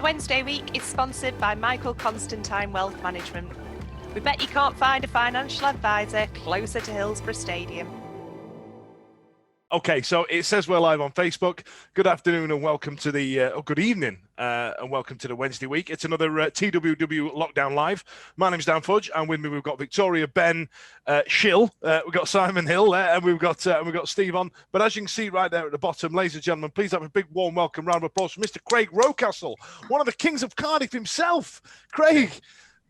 Wednesday week is sponsored by Michael Constantine Wealth Management. We bet you can't find a financial advisor closer to Hillsborough Stadium. Okay, so it says we're live on Facebook. Good afternoon and welcome to the, good evening and welcome to the Wednesday week. It's another TWW Lockdown Live. My name's Dan Fudge, and with me we've got Victoria, Ben, Shill, we've got Simon Hill, and we've got Steve on. But as you can see right there at the bottom, ladies and gentlemen, please have a big warm welcome, round of applause for Mr. Craig Rocastle, one of the Kings of Cardiff himself. Craig,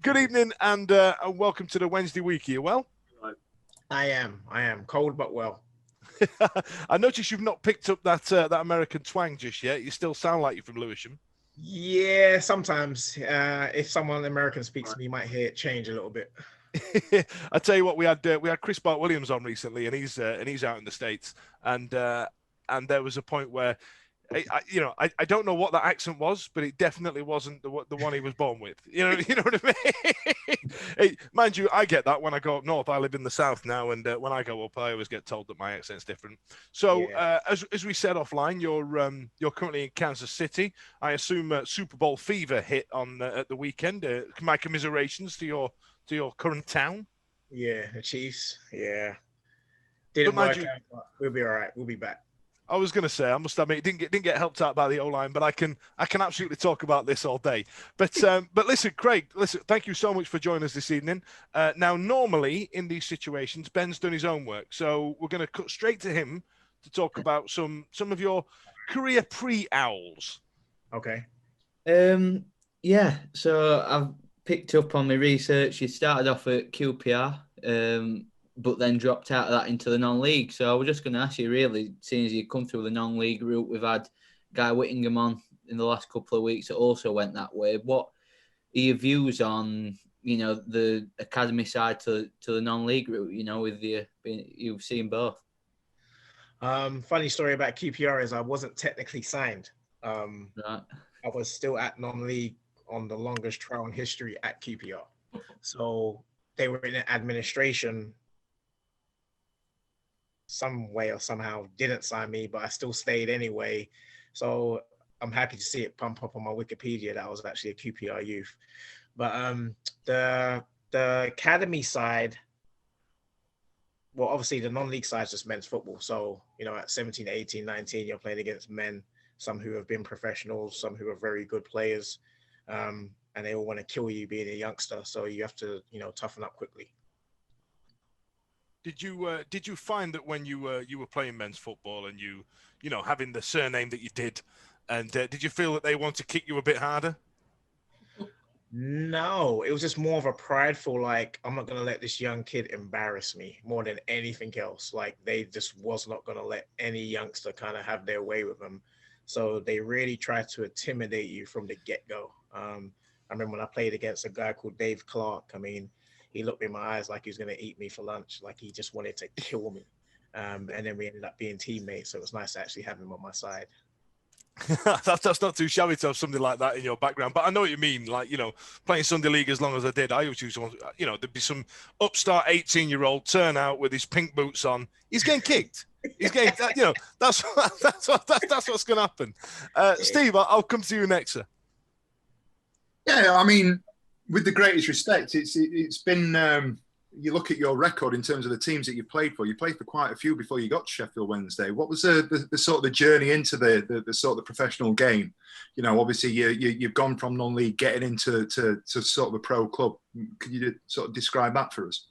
good evening and welcome to the Wednesday week. Are you well? I am cold but well. I noticed you've not picked up that American twang just yet. You still sound like you're from Lewisham. Yeah, sometimes if someone American speaks to me, you might hear it change a little bit. I tell you what, we had Chris Bart Williams on recently, and he's out in the States, and there was a point where I don't know what that accent was, but it definitely wasn't the one he was born with. You know what I mean? Hey, mind you, I get that when I go up north. I live in the south now, and when I go up, I always get told that my accent's different. So, yeah. As we said offline, you're currently in Kansas City. I assume Super Bowl fever hit on at the weekend. My commiserations to your current town. Yeah, the Chiefs. Yeah, didn't work out, but we'll be all right. We'll be back. I was going to say, I must admit, it didn't get helped out by the O-line, but I can absolutely talk about this all day. But listen, Craig, thank you so much for joining us this evening. Now, normally in these situations, Ben's done his own work, so we're going to cut straight to him to talk about some of your career pre-Owls. Okay. Yeah. So I've picked up on my research. You started off at QPR. But then dropped out of that into the non-league. So I was just going to ask you, really, seeing as you come through the non-league route, we've had Guy Whittingham on in the last couple of weeks that also went that way. What are your views on, the academy side to the non-league route, with you've seen both? Funny story about QPR is I wasn't technically signed. Right. I was still at non-league on the longest trial in history at QPR. So they were in administration some way or somehow didn't sign me, but I still stayed anyway. So I'm happy to see it pump up on my Wikipedia that I was actually a QPR youth. But the academy side, well, obviously the non-league side is just men's football. So, at 17, 18, 19, you're playing against men, some who have been professionals, some who are very good players, and they all want to kill you being a youngster. So you have to, toughen up quickly. Did you find that when you were playing men's football and you having the surname that you did, and did you feel that they want to kick you a bit harder? No, it was just more of a prideful, like, I'm not going to let this young kid embarrass me more than anything else. Like, they just was not going to let any youngster kind of have their way with them. So they really tried to intimidate you from the get-go. I remember when I played against a guy called Dave Clark. I mean, he looked me in my eyes like he was going to eat me for lunch, like he just wanted to kill me. And then we ended up being teammates. So it was nice to actually have him on my side. That's not too shabby to have something like that in your background. But I know what you mean. Like, playing Sunday League as long as I did, I always used to want, there'd be some upstart 18-year-old turn out with his pink boots on. He's getting kicked. He's getting, that's what's going to happen. Steve, I'll come to you next, sir. Yeah, I mean, with the greatest respect, it's been. You look at your record in terms of the teams that you played for. You played for quite a few before you got to Sheffield Wednesday. What was the sort of the journey into the sort of the professional game? Obviously you've gone from non-league getting into to sort of a pro club. Could you sort of describe that for us?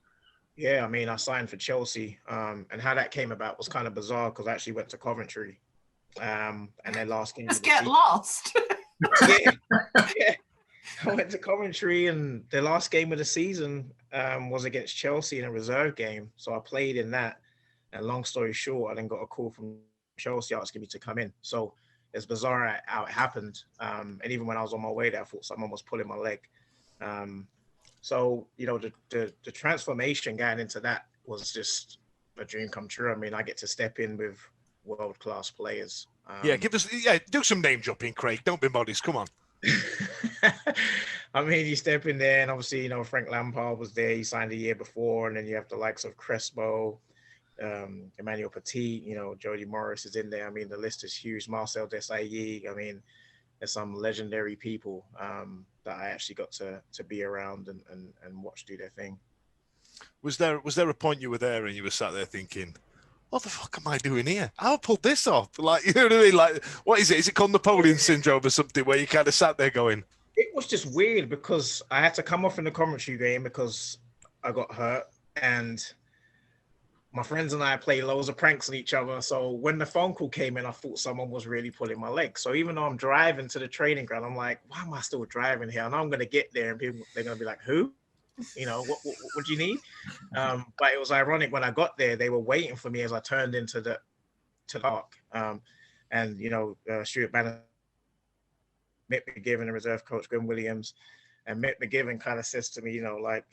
Yeah, I mean, I signed for Chelsea, and how that came about was kind of bizarre because I actually went to Coventry, and their last game. Just get lost. Yeah. I went to Coventry, and the last game of the season was against Chelsea in a reserve game. So I played in that. And long story short, I then got a call from Chelsea asking me to come in. So it's bizarre how it happened. And even when I was on my way there, I thought someone was pulling my leg. So, the transformation going into that was just a dream come true. I mean, I get to step in with world-class players. Do some name dropping, Craig. Don't be modest. Come on. I mean, you step in there, and obviously, Frank Lampard was there. He signed a year before, and then you have the likes of Crespo, Emmanuel Petit. Jody Morris is in there. I mean, the list is huge. Marcel Desailly. I mean, there's some legendary people that I actually got to be around and watch do their thing. Was there a point you were there and you were sat there thinking, what the fuck am I doing here? How pulled this off? Like, you know what I mean? Like, what is it? Is it called Napoleon syndrome or something where you kind of sat there going? It was just weird because I had to come off in the commentary game because I got hurt, and my friends and I played loads of pranks on each other. So when the phone call came in, I thought someone was really pulling my leg. So even though I'm driving to the training ground, I'm like, why am I still driving here? And I'm going to get there and people, they're going to be like, who? You know, what do you need? But it was ironic when I got there, they were waiting for me as I turned into the park. And, you know, Stuart Banner, Mick McGivern, the reserve coach, Gwen Williams, and Mick McGivern kind of says to me, you know, like,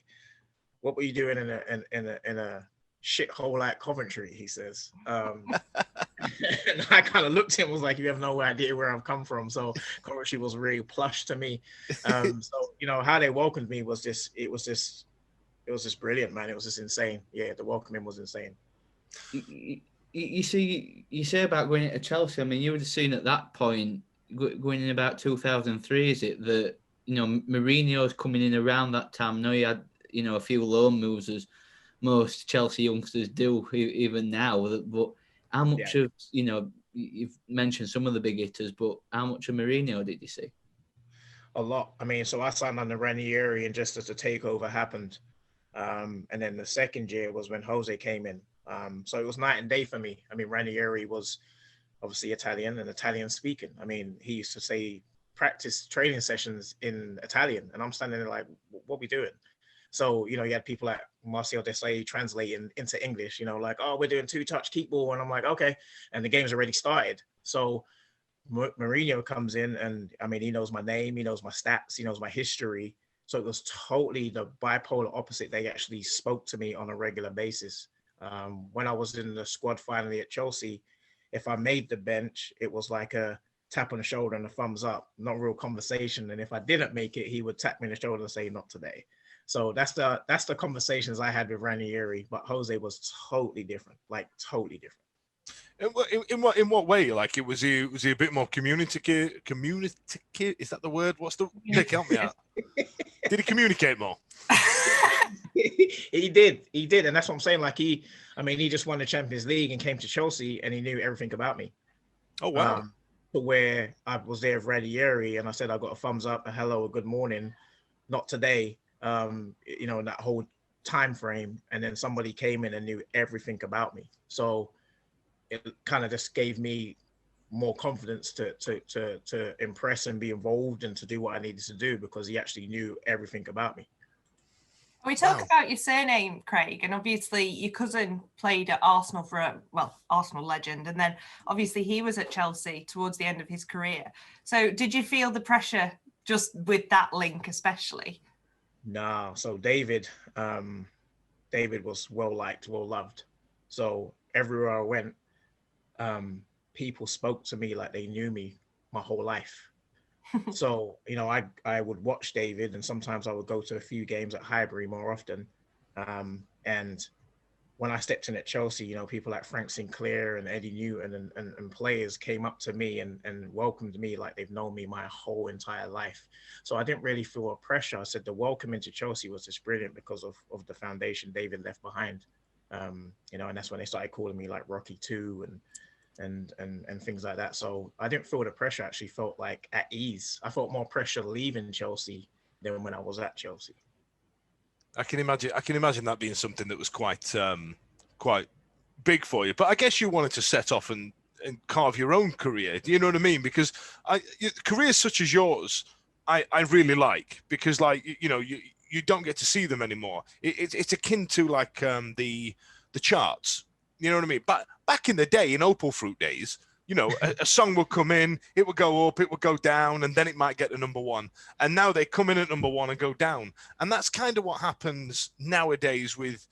what were you doing in a shithole like Coventry? He says. And I kind of looked at him and was like, you have no idea where I've come from. So Coventry was really plush to me. So, you know, how they welcomed me was just, it was just brilliant, man. It was just insane. Yeah, the welcoming was insane. You see, you say about going into Chelsea. I mean, you would have seen at that point, going in about 2003, is it, that, you know, Mourinho's coming in around that time. I know he had, you know, a few loan moves as most Chelsea youngsters do even now. But how much of, you know, you've mentioned some of the big hitters, but how much of Mourinho did you see? A lot. I mean, so I signed under Ranieri, and just as the takeover happened, and then the second year was when Jose came in. So it was night and day for me. I mean, Ranieri was obviously Italian and Italian speaking. I mean, he used to say practice training sessions in Italian, and I'm standing there like, what we doing? So, you know, you had people like Marcel Desailly translating into English, you know, like, oh, we're doing 2-touch keep ball. And I'm like, okay. And the game's already started. So Mourinho comes in, and I mean, he knows my name, he knows my stats, he knows my history. So it was totally the bipolar opposite. They actually spoke to me on a regular basis. When I was in the squad finally at Chelsea, if I made the bench, it was like a tap on the shoulder and a thumbs up, not real conversation. And if I didn't make it, he would tap me on the shoulder and say, not today. So that's the conversations I had with Ranieri, but Jose was totally different, like totally different. In what way? Like, was he a bit more communicative? Is that the word? What's the? Nick, help me out. Did he communicate more? He did, and that's what I'm saying. Like he just won the Champions League and came to Chelsea, and he knew everything about me. Oh wow! To where I was there with Ranieri, and I said I got a thumbs up, a hello, a good morning, not today. You know, in that whole time frame, and then somebody came in and knew everything about me. So it kind of just gave me more confidence to impress and be involved and to do what I needed to do, because he actually knew everything about me. We talk about your surname, Craig, and obviously your cousin played at Arsenal Arsenal legend, and then obviously he was at Chelsea towards the end of his career. So did you feel the pressure just with that link especially? No. So David was well liked, well loved. So everywhere I went, people spoke to me like they knew me my whole life. So, you know, I would watch David, and sometimes I would go to a few games at Highbury more often. And when I stepped in at Chelsea, you know, people like Frank Sinclair and Eddie Newton and players came up to me and welcomed me like they've known me my whole entire life. So I didn't really feel a pressure. I said the welcome into Chelsea was just brilliant because of the foundation David left behind. You know, and that's when they started calling me like Rocky 2 and things like that. So I didn't feel the pressure. I actually felt like at ease. I felt more pressure leaving Chelsea than when I was at Chelsea. I can imagine that being something that was quite big for you. But I guess you wanted to set off and carve your own career. Do you know what I mean? Because careers such as yours, I really like, because like you know you don't get to see them anymore. It's akin to like the charts. You know what I mean? But back in the day, in Opal Fruit days, you know, a song would come in, it would go up, it would go down, and then it might get to number one. And now they come in at number one and go down. And that's kind of what happens nowadays with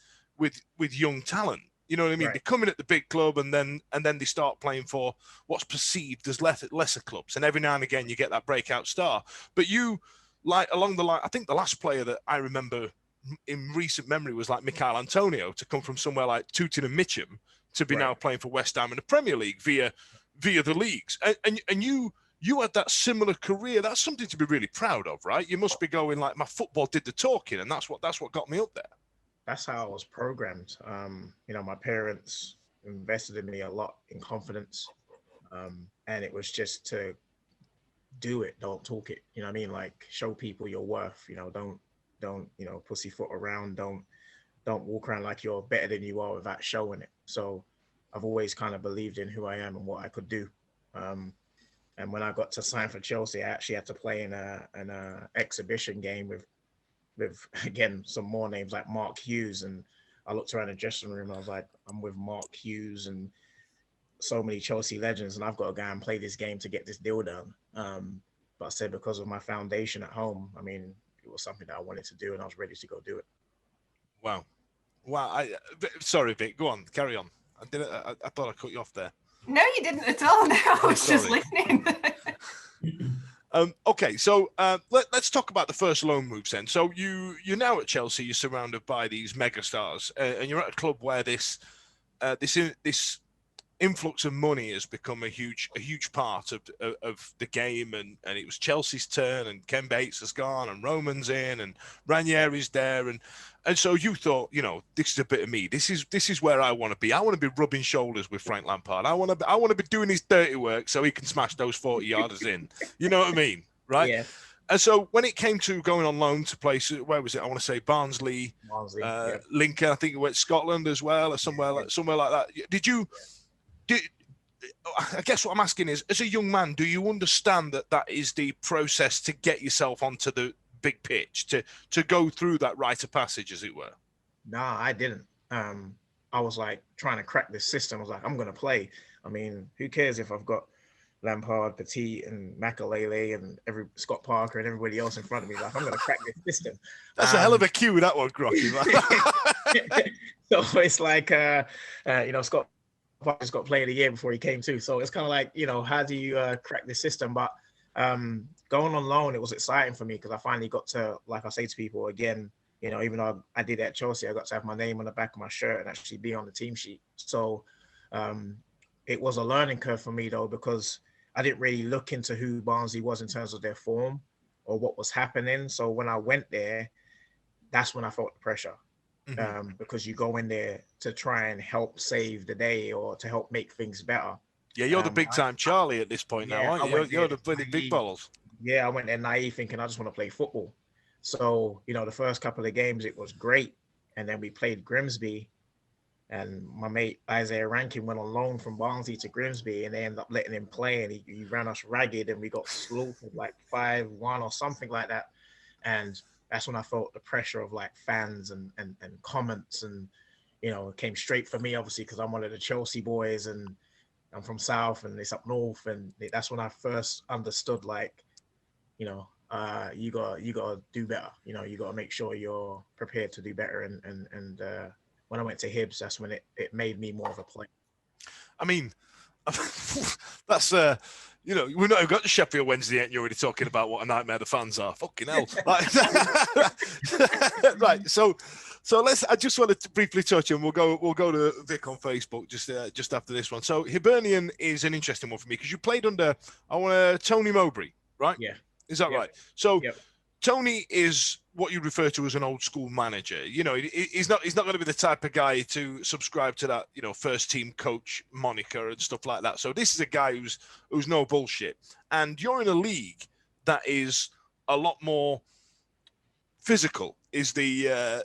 young talent. You know what I mean? Right. They come in at the big club and then they start playing for what's perceived as lesser clubs. And every now and again you get that breakout star. But you, like along the line, I think the last player that I remember in recent memory was like Michail Antonio, to come from somewhere like Tooting and Mitcham to be now playing for West Ham in the Premier League via the leagues. And you you had that similar career. That's something to be really proud of, right? You must be going like, my football did the talking, and that's what got me up there. That's how I was programmed. You know, my parents invested in me a lot in confidence, and it was just to do it, don't talk it. You know what I mean? Like, show people your worth. You know, don't you know, pussyfoot around. Don't walk around like you're better than you are without showing it. So I've always kind of believed in who I am and what I could do. And when I got to sign for Chelsea, I actually had to play in an exhibition game with again some more names like Mark Hughes, and I looked around the dressing room and I was like, I'm with Mark Hughes and so many Chelsea legends, and I've got to go and play this game to get this deal done. But I said, because of my foundation at home, I mean, it was something that I wanted to do, and I was ready to go do it. Wow. Sorry, Vic, go on, carry on. I thought I cut you off there. No, you didn't at all. No, I was just listening. Okay, so let's talk about the first loan moves then. So you're now at Chelsea. You're surrounded by these megastars, and you're at a club where this influx of money has become a huge part of the game, and it was Chelsea's turn, and Ken Bates has gone, and Roman's in, and Ranieri's there, and so you thought, you know, this is a bit of me. This is where I want to be. I want to be rubbing shoulders with Frank Lampard. I want to be doing his dirty work so he can smash those 40-yarders in. You know what I mean, right? Yeah. And so when it came to going on loan to places, where was it? I want to say Barnsley, Yeah. Lincoln. I think you went to Scotland as well, or somewhere like that. I guess what I'm asking is, as a young man, do you understand that is the process to get yourself onto the big pitch, to go through that rite of passage, as it were? Nah, I didn't. I was like trying to crack this system. I was like, I'm going to play. I mean, who cares if I've got Lampard, Petit, and Makelele, and Scott Parker, and everybody else in front of me? Like, I'm going to crack this system. That's a hell of a cue, that one, Crocky. So it's like, you know, Scott Parker's got Player of the Year before he came too. So it's kind of like, you know, how do you crack this system? But going on loan, it was exciting for me because I finally got to, like I say to people again, you know, even though I did at Chelsea, I got to have my name on the back of my shirt and actually be on the team sheet. So it was a learning curve for me though, because I didn't really look into who Barnsley was in terms of their form or what was happening. So when I went there, that's when I felt the pressure. Because you go in there to try and help save the day or to help make things better. Yeah, you're the big time Charlie at this point now, aren't you? You're the bloody big balls. Yeah, I went there naive thinking I just want to play football. So, you know, the first couple of games, it was great. And then we played Grimsby, and my mate Isaiah Rankin went on loan from Barnsley to Grimsby, and they ended up letting him play, and he ran us ragged, and we got slaughtered like 5-1 or something like that. And that's when I felt the pressure of like fans and comments, and, you know, it came straight for me, obviously, because I'm one of the Chelsea boys and I'm from South and it's up north. And that's when I first understood, like, you know, you got to do better. You know, you got to make sure you're prepared to do better. And when I went to Hibs, that's when it made me more of a player. I mean, that's you know, we've not even got to Sheffield Wednesday yet, and you're already talking about what a nightmare the fans are. Fucking hell. Right. So I just want to briefly touch on. We'll go to Vic on Facebook just after this one. So Hibernian is an interesting one for me because you played under Tony Mowbray, right? Yeah. Is that right? So Tony is what you refer to as an old school manager. You know, he's not going to be the type of guy to subscribe to that, you know, first team coach moniker and stuff like that. So this is a guy who's no bullshit. And you're in a league that is a lot more physical is the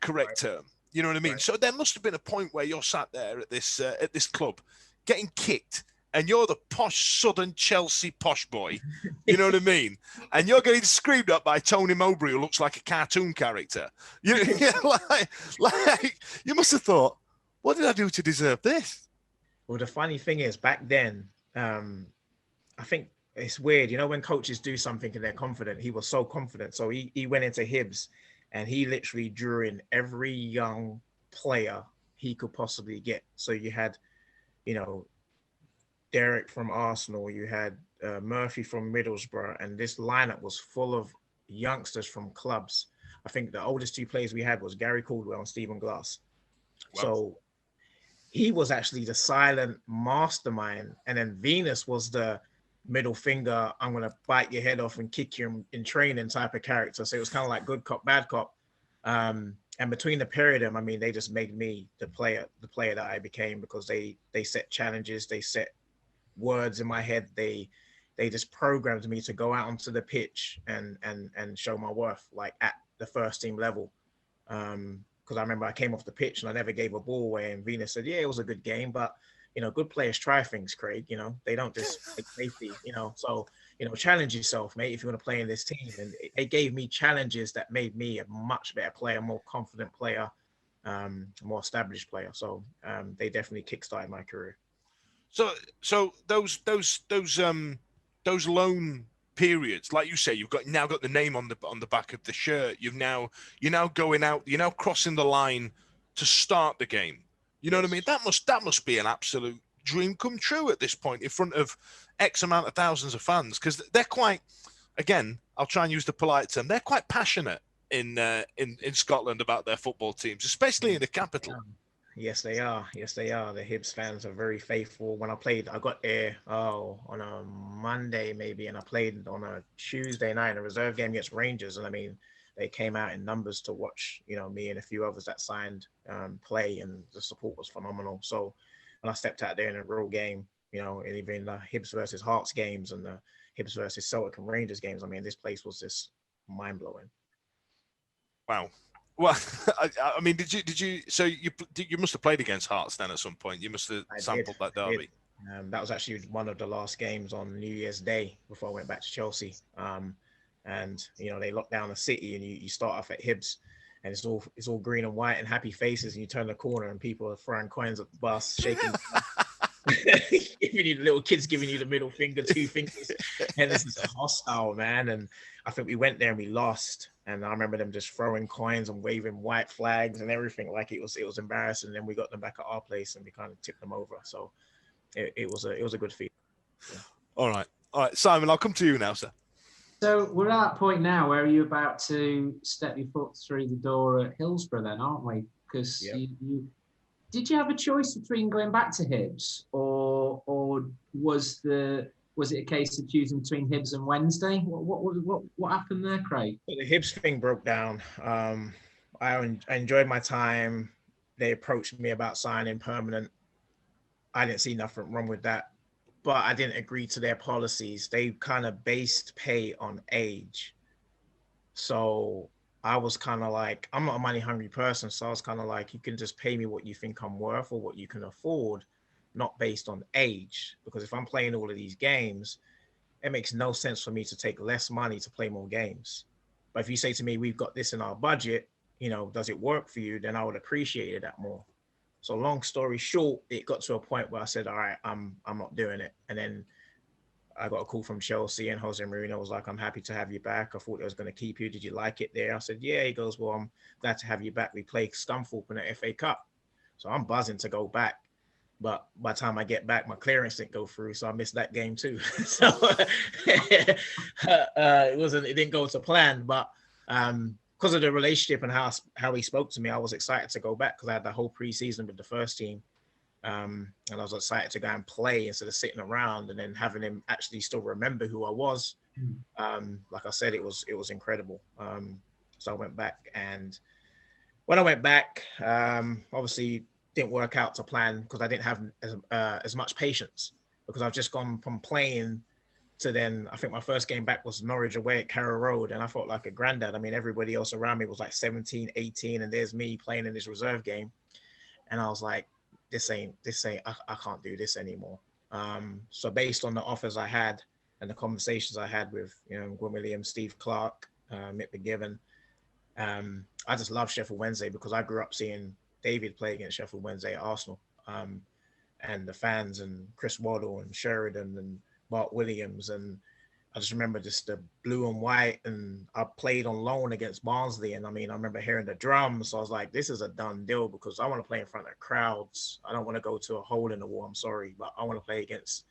correct term. You know what I mean? Right. So there must have been a point where you're sat there at this club getting kicked, and you're the posh Southern Chelsea posh boy, you know what I mean? And you're getting screamed at by Tony Mowbray, who looks like a cartoon character. You like you must have thought, what did I do to deserve this? Well, the funny thing is, back then, I think it's weird, you know, when coaches do something and they're confident. He was so confident. So he went into Hibs and he literally drew in every young player he could possibly get. So you had, you know, Derek from Arsenal, you had Murphy from Middlesbrough, and this lineup was full of youngsters from clubs. I think the oldest two players we had was Gary Caldwell and Stephen Glass. Wow. So he was actually the silent mastermind, and then Venus was the middle finger, I'm going to bite your head off and kick you in training type of character. So it was kind of like good cop, bad cop. And between the pair of them, I mean, they just made me the player that I became, because they set challenges, they set words in my head. They just programmed me to go out onto the pitch and show my worth, like at the first team level. Because I remember I came off the pitch and I never gave a ball away, and Venus said, yeah, it was a good game, but good players try things, Craig. They don't just take safety, so challenge yourself, mate, if you want to play in this team. And it gave me challenges that made me a much better player, more confident player, more established player. So they definitely kickstarted my career. So those loan periods, like you say, you've now got the name on the back of the shirt. You're now going out. You're now crossing the line to start the game. You know what I mean? That must be an absolute dream come true at this point in front of X amount of thousands of fans, because they're quite. Again, I'll try and use the polite term. They're quite passionate in Scotland about their football teams, especially in the capital. Yes, they are. Yes, they are. The Hibs fans are very faithful. When I got there on a Monday maybe, and I played on a Tuesday night, a reserve game against Rangers. And I mean, they came out in numbers to watch, me and a few others that signed play, and the support was phenomenal. So when I stepped out there in a real game, and even the Hibs versus Hearts games and the Hibs versus Celtic and Rangers games, I mean, this place was just mind-blowing. Wow. Well, I mean, did you? So you must have played against Hearts then at some point. You must have sampled that derby. That was actually one of the last games on New Year's Day before I went back to Chelsea. And they lock down the city, and you start off at Hibs, and it's all green and white and happy faces, and you turn the corner and people are throwing coins at the bus, shaking, giving you little kids giving you the middle finger, 2 fingers, and this is hostile, man. And I think we went there and we lost. And I remember them just throwing coins and waving white flags and everything, like it was embarrassing. And then we got them back at our place and we kind of tipped them over. So it was a good feat. Yeah. All right, Simon, I'll come to you now, sir. So we're at that point now where you're about to step your foot through the door at Hillsborough, then, aren't we? Because did you have a choice between going back to Hibs, or was it a case of choosing between Hibs and Wednesday? What happened there, Craig? The Hibs thing broke down. I enjoyed my time. They approached me about signing permanent. I didn't see nothing wrong with that, but I didn't agree to their policies. They kind of based pay on age. So I was kind of like, I'm not a money hungry person. So I was kind of like, you can just pay me what you think I'm worth or what you can afford, not based on age. Because if I'm playing all of these games, it makes no sense for me to take less money to play more games. But if you say to me, we've got this in our budget, does it work for you? Then I would appreciate that more. So long story short, it got to a point where I said, all right, I'm not doing it. And then I got a call from Chelsea, and Jose Mourinho was like, I'm happy to have you back. I thought I was going to keep you. Did you like it there? I said, yeah. He goes, well, I'm glad to have you back. We play Scunthorpe in the FA Cup. So I'm buzzing to go back. But by the time I get back, my clearance didn't go through. So I missed that game too. So it didn't go to plan. But because of the relationship and how he spoke to me, I was excited to go back because I had the whole preseason with the first team. And I was excited to go and play instead of sitting around, and then having him actually still remember who I was. Like I said, it was incredible. So I went back, and when I went back, obviously didn't work out to plan because I didn't have as much patience, because I've just gone from playing to then, I think my first game back was Norwich away at Carrow Road, and I felt like a granddad. I mean, everybody else around me was like 17, 18, and there's me playing in this reserve game. And I was like, this ain't, I can't do this anymore. So based on the offers I had and the conversations I had with, Gwen Williams, Steve Clark, Mick McGivern, I just love Sheffield Wednesday because I grew up seeing David play against Sheffield Wednesday at Arsenal, and the fans, and Chris Waddle and Sheridan and Bart Williams. And I just remember just the blue and white, and I played on loan against Barnsley. And I mean, I remember hearing the drums. So I was like, this is a done deal because I want to play in front of crowds. I don't want to go to a hole in the wall. I'm sorry, but I want to play against,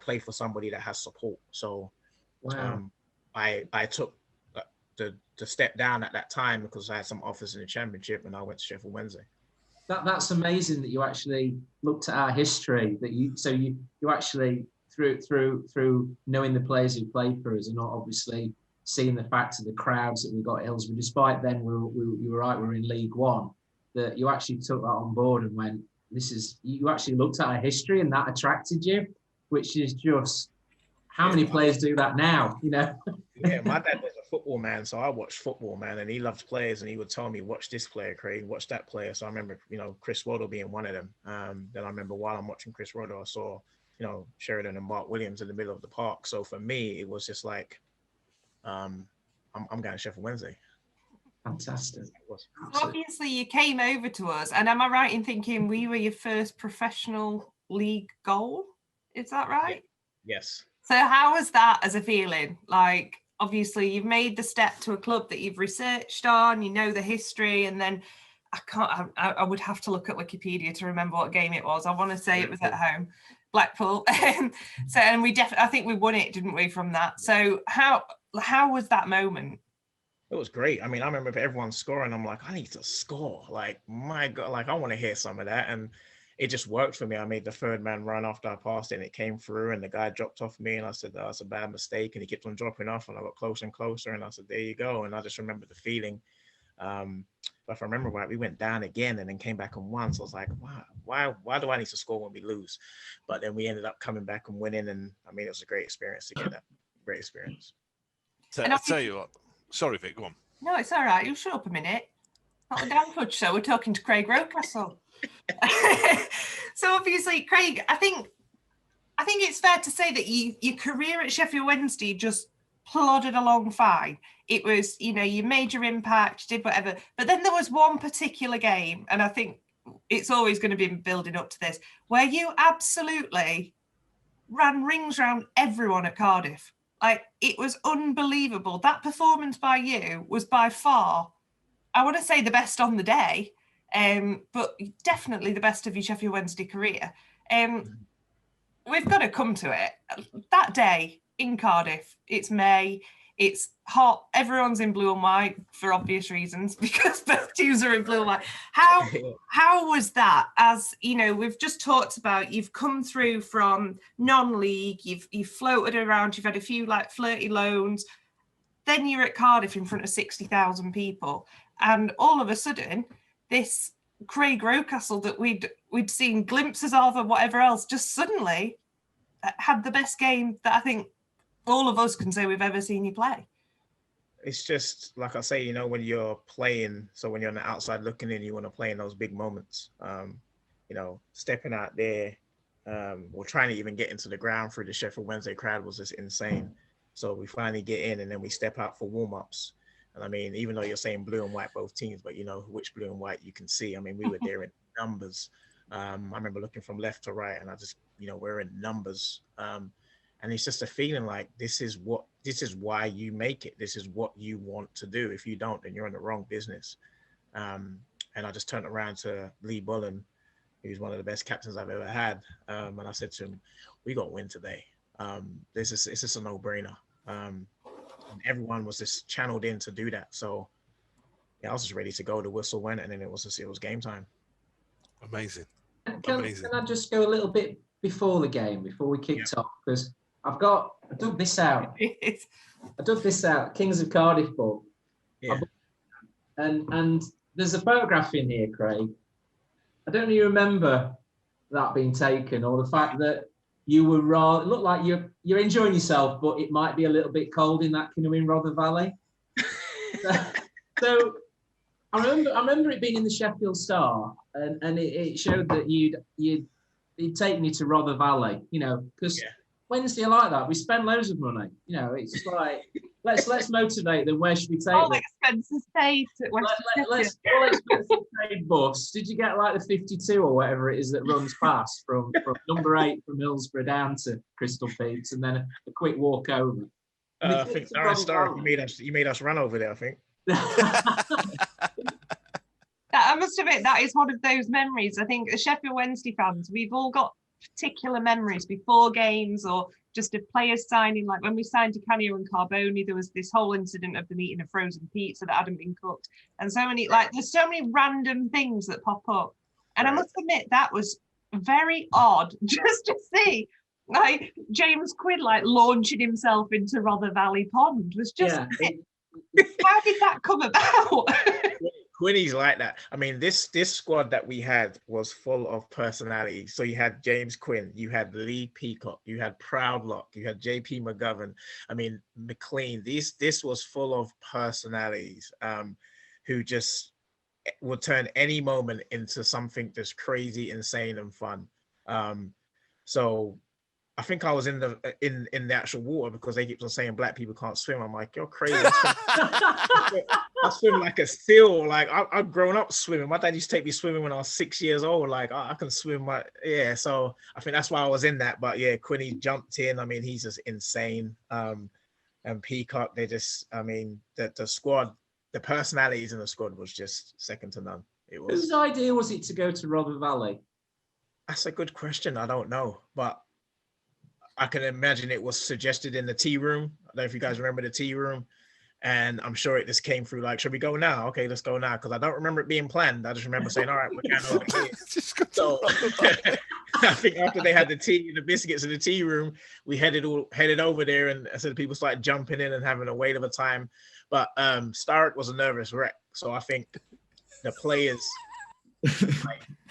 play for somebody that has support. So I took the step down at that time because I had some offers in the Championship, and I went to Sheffield Wednesday. That's amazing that you actually looked at our history. That you actually through knowing the players who played for us, and not obviously seeing the fact of the crowds that we got at Hillsborough. Despite then you were right, we were in League One. That you actually took that on board and went, you actually looked at our history and that attracted you, which is just, how many players do that now, you know? Yeah, my dad was a football man, so I watched football, man, and he loved players, and he would tell me, watch this player, Craig, watch that player. So I remember, Chris Waddle being one of them. Then I remember while I'm watching Chris Waddle, I saw, Sheridan and Mark Williams in the middle of the park. So for me, it was just like, I'm going to Sheffield Wednesday. Fantastic. Obviously, you came over to us, and am I right in thinking we were your first professional league goal? Is that right? Yeah. Yes. So how was that as a feeling? Like, obviously, you've made the step to a club that you've researched on, you know the history, and then I would have to look at Wikipedia to remember what game it was. I want to say it was at home, Blackpool. And I think we won it, didn't we, from that? So how was that moment? It was great. I mean, I remember everyone scoring. I'm like, I need to score. Like, my God, like I want to hear some of that. And it just worked for me. I made the third man run after I passed it, and it came through, and the guy dropped off me, and I said, that's a bad mistake. And he kept on dropping off, and I got closer and closer, and I said, there you go. And I just remember the feeling. But if I remember right, we went down again and then came back and won. So I was like, wow, why do I need to score when we lose? But then we ended up coming back and winning. And I mean, it was a great experience to get that. Great experience. So I'll tell you what. Sorry, Vic, go on. No, it's all right. You shut up a minute. Not the Down Fudge Show. We're talking to Craig Rocastle. So obviously, Craig, I think it's fair to say that your career at Sheffield Wednesday just plodded along fine. It was, you made your impact, did whatever. But then there was one particular game, and I think it's always going to be building up to this, where you absolutely ran rings around everyone at Cardiff. Like, it was unbelievable. That performance by you was by far, I want to say, the best on the day, but definitely the best of your Sheffield Wednesday career. We've got to come to it. That day in Cardiff, it's May, it's hot, everyone's in blue and white for obvious reasons, because both teams are in blue and white. How was that? As we've just talked about, you've come through from non-league, you've floated around, you've had a few like flirty loans, then you're at Cardiff in front of 60,000 people, and all of a sudden this Craig Rocastle that we'd seen glimpses of and whatever else just suddenly had the best game that I think all of us can say we've ever seen you play. It's just, like I say, when you're playing, so when you're on the outside looking in, you want to play in those big moments. Stepping out there, or trying to even get into the ground through the Sheffield Wednesday crowd was just insane. So we finally get in, and then we step out for warm-ups. And I mean, even though you're saying blue and white, both teams, but which blue and white you can see. I mean, we were there in numbers. I remember looking from left to right, and I just, we're in numbers. And it's just a feeling like this is why you make it. This is what you want to do. If you don't, then you're in the wrong business. And I just turned around to Lee Bullen, who's one of the best captains I've ever had. And I said to him, we got to win today. It's just a no-brainer. And everyone was just channeled in to do that. So yeah, I was just ready to go. The whistle went, and then it was game time. Amazing. Can I just go a little bit before the game, before we kicked off? Because I dug this out. Kings of Cardiff book. Yeah. And there's a photograph in here, Craig. I don't know if you remember that being taken, or the fact that you were it looked like you're enjoying yourself, but it might be a little bit cold in that canoe in Rother Valley. So I remember it being in the Sheffield Star, and it showed that you'd taken you to Rother Valley, because Wednesday are like that. We spend loads of money. It's like let's motivate them. Where should we take all them? expenses paid at Let's all expenses paid bus. Did you get like the 52 or whatever it is that runs past from number 8 from Hillsborough down to Crystal Peaks, and then a quick walk over? I think Darren Starr, you made us run over there, I think. I must admit, that is one of those memories. I think as Sheffield Wednesday fans, we've all got particular memories before games, or just of players signing. Like when we signed to Canio and Carboni, there was this whole incident of them eating a frozen pizza that hadn't been cooked, and so many there's so many random things that pop up. And I must admit, that was very odd just to see Like James Quinn, like launching himself into Rother Valley Pond was just. How did that come about? Quinny's like that. I mean, this squad that we had was full of personality. So you had James Quinn, you had Lee Peacock, you had Proudlock, you had JP McGovern. I mean, McLean. This was full of personalities who just would turn any moment into something just crazy, insane, and fun. So I think I was in the actual water because they keep on saying black people can't swim. I'm like, you're crazy. I swim like a seal. Like I've grown up swimming. My dad used to take me swimming when I was 6 years old. Like I can swim. So I think that's why I was in that. But yeah, Quinny jumped in. I mean, he's just insane. And Peacock, they just, I mean, the squad, the personalities in the squad was just second to none. It was. Whose idea was it to go to Rother Valley? That's a good question. I don't know, but I can imagine it was suggested in the tea room. I don't know if you guys remember the tea room. And I'm sure it just came through like, should we go now? Okay, let's go now. Because I don't remember it being planned. I just remember saying, all right, we're going over here. So I think after they had the tea and the biscuits in the tea room, we headed over there. And I said people started jumping in and having a whale of a time. But Starrick was a nervous wreck. So I think the players...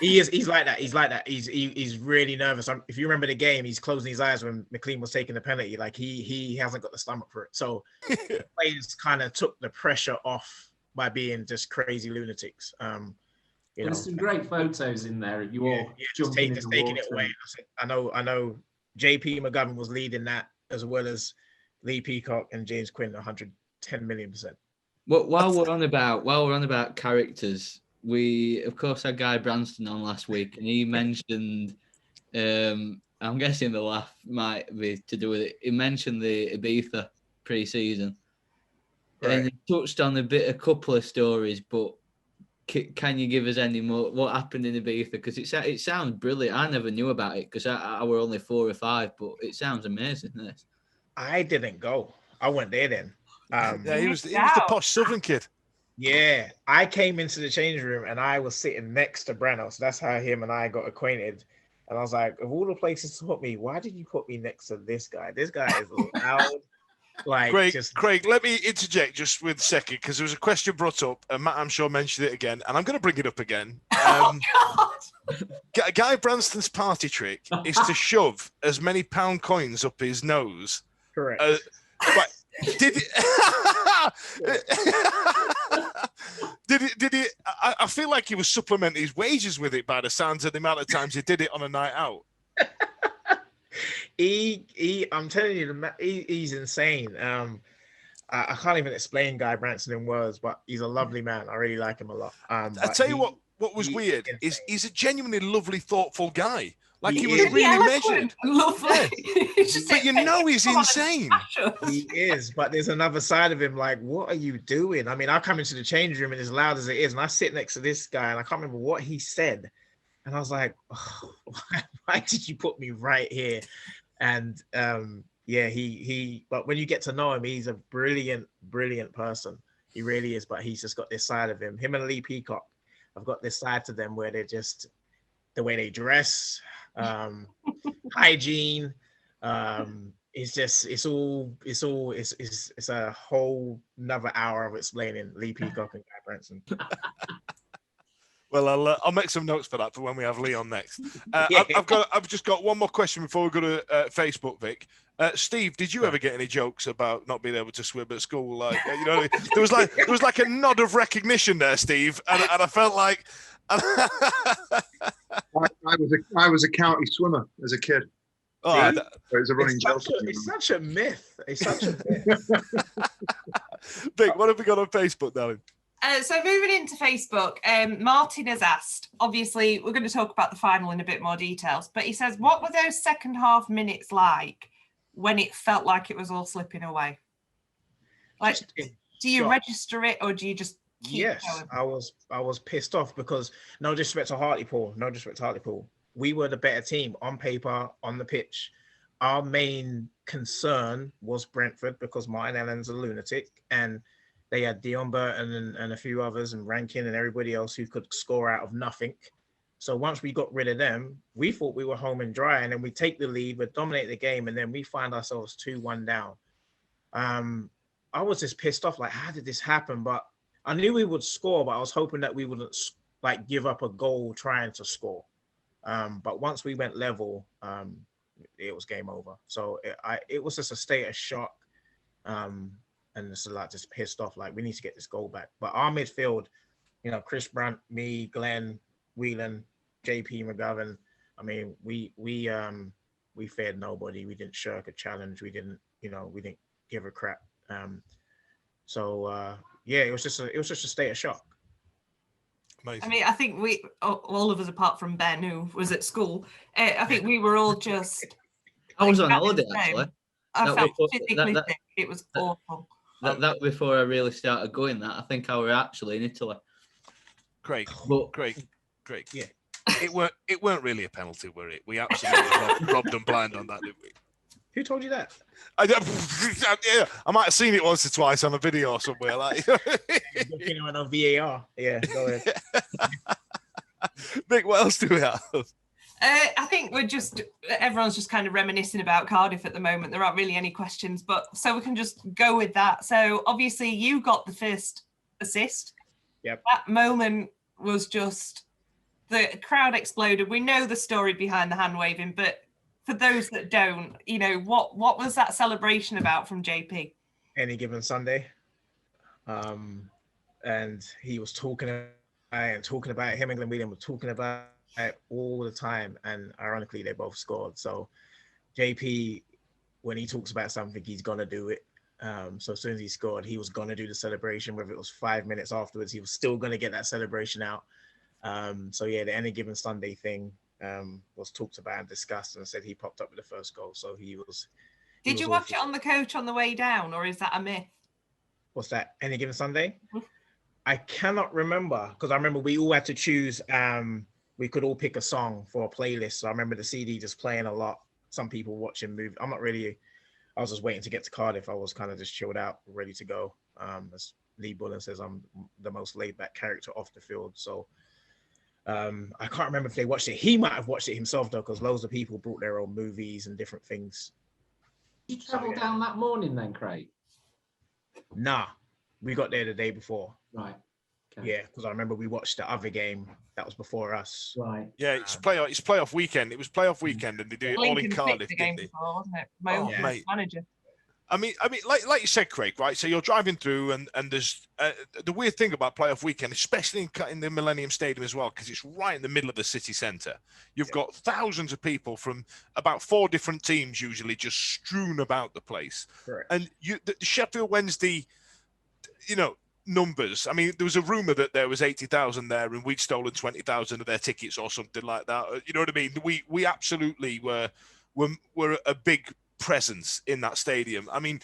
he's like that. He's really nervous. If you remember the game, he's closing his eyes when McLean was taking the penalty. Like he hasn't got the stomach for it. So the players kind of took the pressure off by being just crazy lunatics. There's some great photos in there. You all just taking it away. I know. JP McGovern was leading that as well as Lee Peacock and James Quinn. 110 million%. Well, while we're on about characters. We, of course, had Guy Branston on last week, and he mentioned, I'm guessing the laugh might be to do with it. He mentioned the Ibiza pre-season. Right. And he touched on a couple of stories, but can you give us any more? What happened in Ibiza? Because it sounds brilliant. I never knew about it because I were only 4 or 5, but it sounds amazing, this. I didn't go. I went there then. Yeah, he was the posh Southern kid. Yeah, I came into the change room and I was sitting next to Brano. So that's how him and I got acquainted. And I was like, of all the places to put me, why did you put me next to this guy? This guy is loud. Like, Craig, let me interject just with a second because there was a question brought up, and Matt, I'm sure, mentioned it again, and I'm going to bring it up again. Guy Branston's party trick is to shove as many pound coins up his nose. Correct. But did it? I feel like he was supplementing his wages with it by the sounds of the amount of times he did it on a night out. I'm telling you, he's insane. I can't even explain Guy Branston in words, but he's a lovely man. I really like him a lot. I tell you what was weird is he's a genuinely lovely, thoughtful guy. Like he was really measured. Lovely. Yeah. But you know he's insane. He is, but there's another side of him. Like, what are you doing? I mean, I come into the change room and as loud as it is, and I sit next to this guy and I can't remember what he said. And I was like, oh, why did you put me right here? And yeah, but when you get to know him, he's a brilliant, brilliant person. He really is, but he's just got this side of him. Him and Lee Peacock, I've got this side to them where they're just the way they dress, hygiene. It's a whole another hour of explaining Lee Peacock and Guy Branston. Well, I'll make some notes for that for when we have Lee on next. I've just got one more question before we go to Facebook, Vic. Steve, did you ever get any jokes about not being able to swim at school? Like, there was like a nod of recognition there, Steve, and I felt like I was a county swimmer as a kid. Oh, it was a running joke. It's such a myth. It's such a myth. Vic, what have we got on Facebook, darling? So moving into Facebook, Martin has asked, obviously we're going to talk about the final in a bit more details, but he says, what were those second half minutes like when it felt like it was all slipping away? Like, do you register it or do you just keep going? I was pissed off because no disrespect to Hartlepool, we were the better team on paper, on the pitch. Our main concern was Brentford because Martin Allen's a lunatic and they had Dion Burton and a few others and Rankin and everybody else who could score out of nothing. So once we got rid of them, we thought we were home and dry, and then we take the lead, we dominate the game, and then we find ourselves 2-1 down. I was just pissed off, like, how did this happen? But I knew we would score, but I was hoping that we wouldn't like give up a goal trying to score. But once we went level, it was game over. So it was just a state of shock. And it's like just pissed off, like we need to get this goal back. But our midfield, you know, Chris Brandt, me, Glenn, Whelan, JP McGovern. I mean, we feared nobody. We didn't shirk a challenge. We didn't give a crap. Yeah, it was just a state of shock. Amazing. I mean, I think we all of us, apart from Ben, who was at school, I think we were all just. I was on holiday actually. I felt physically sick. It was awful. That before I really started going. That I think I were actually in Italy. Craig. Yeah. It weren't really a penalty, were it? We absolutely robbed them blind on that, didn't we? Who told you that? I might have seen it once or twice on a video somewhere. Like, Looking on VAR. Yeah, go ahead. Nick, what else do we have? I think everyone's just kind of reminiscing about Cardiff at the moment. There aren't really any questions, but so we can just go with that. So obviously you got the first assist. Yep. That moment was just, the crowd exploded. We know the story behind the hand waving, but for those that don't, you know, what was that celebration about from JP? Any given Sunday. And he was talking about him and Glenn Whelan were talking about it all the time. And ironically, they both scored. So JP, when he talks about something, he's going to do it. So as soon as he scored, he was going to do the celebration, whether it was 5 minutes afterwards, he was still going to get that celebration out. So yeah, the Any Given Sunday thing was talked about and discussed, and said he popped up with the first goal. So he was. Did you watch it on the coach on the way down, or is that a myth? What's that? Any Given Sunday? I cannot remember, because I remember we all had to choose. We could all pick a song for a playlist. So I remember the CD just playing a lot. Some people watching movies. I was just waiting to get to Cardiff. I was kind of just chilled out, ready to go. As Lee Bullen says, I'm the most laid-back character off the field. So I can't remember if they watched it. He might have watched it himself, though, because loads of people brought their own movies and different things. Did you travel down that morning then, Craig? Nah, we got there the day before. Right. Okay. Yeah, because I remember we watched the other game that was before us. Right. Yeah, it's playoff weekend. It was playoff weekend, and they do it all in Cardiff, didn't they? Before, wasn't it? My old manager. I mean, like you said, Craig, right? So you're driving through, and there's the weird thing about playoff weekend, especially in the Millennium Stadium as well, because it's right in the middle of the city centre. You've got thousands of people from about 4 different teams, usually just strewn about the place. Correct. And the Sheffield Wednesday, numbers. I mean, there was a rumor that there was 80,000 there, and we'd stolen 20,000 of their tickets or something like that. You know what I mean? We absolutely were a big presence in that stadium. I mean,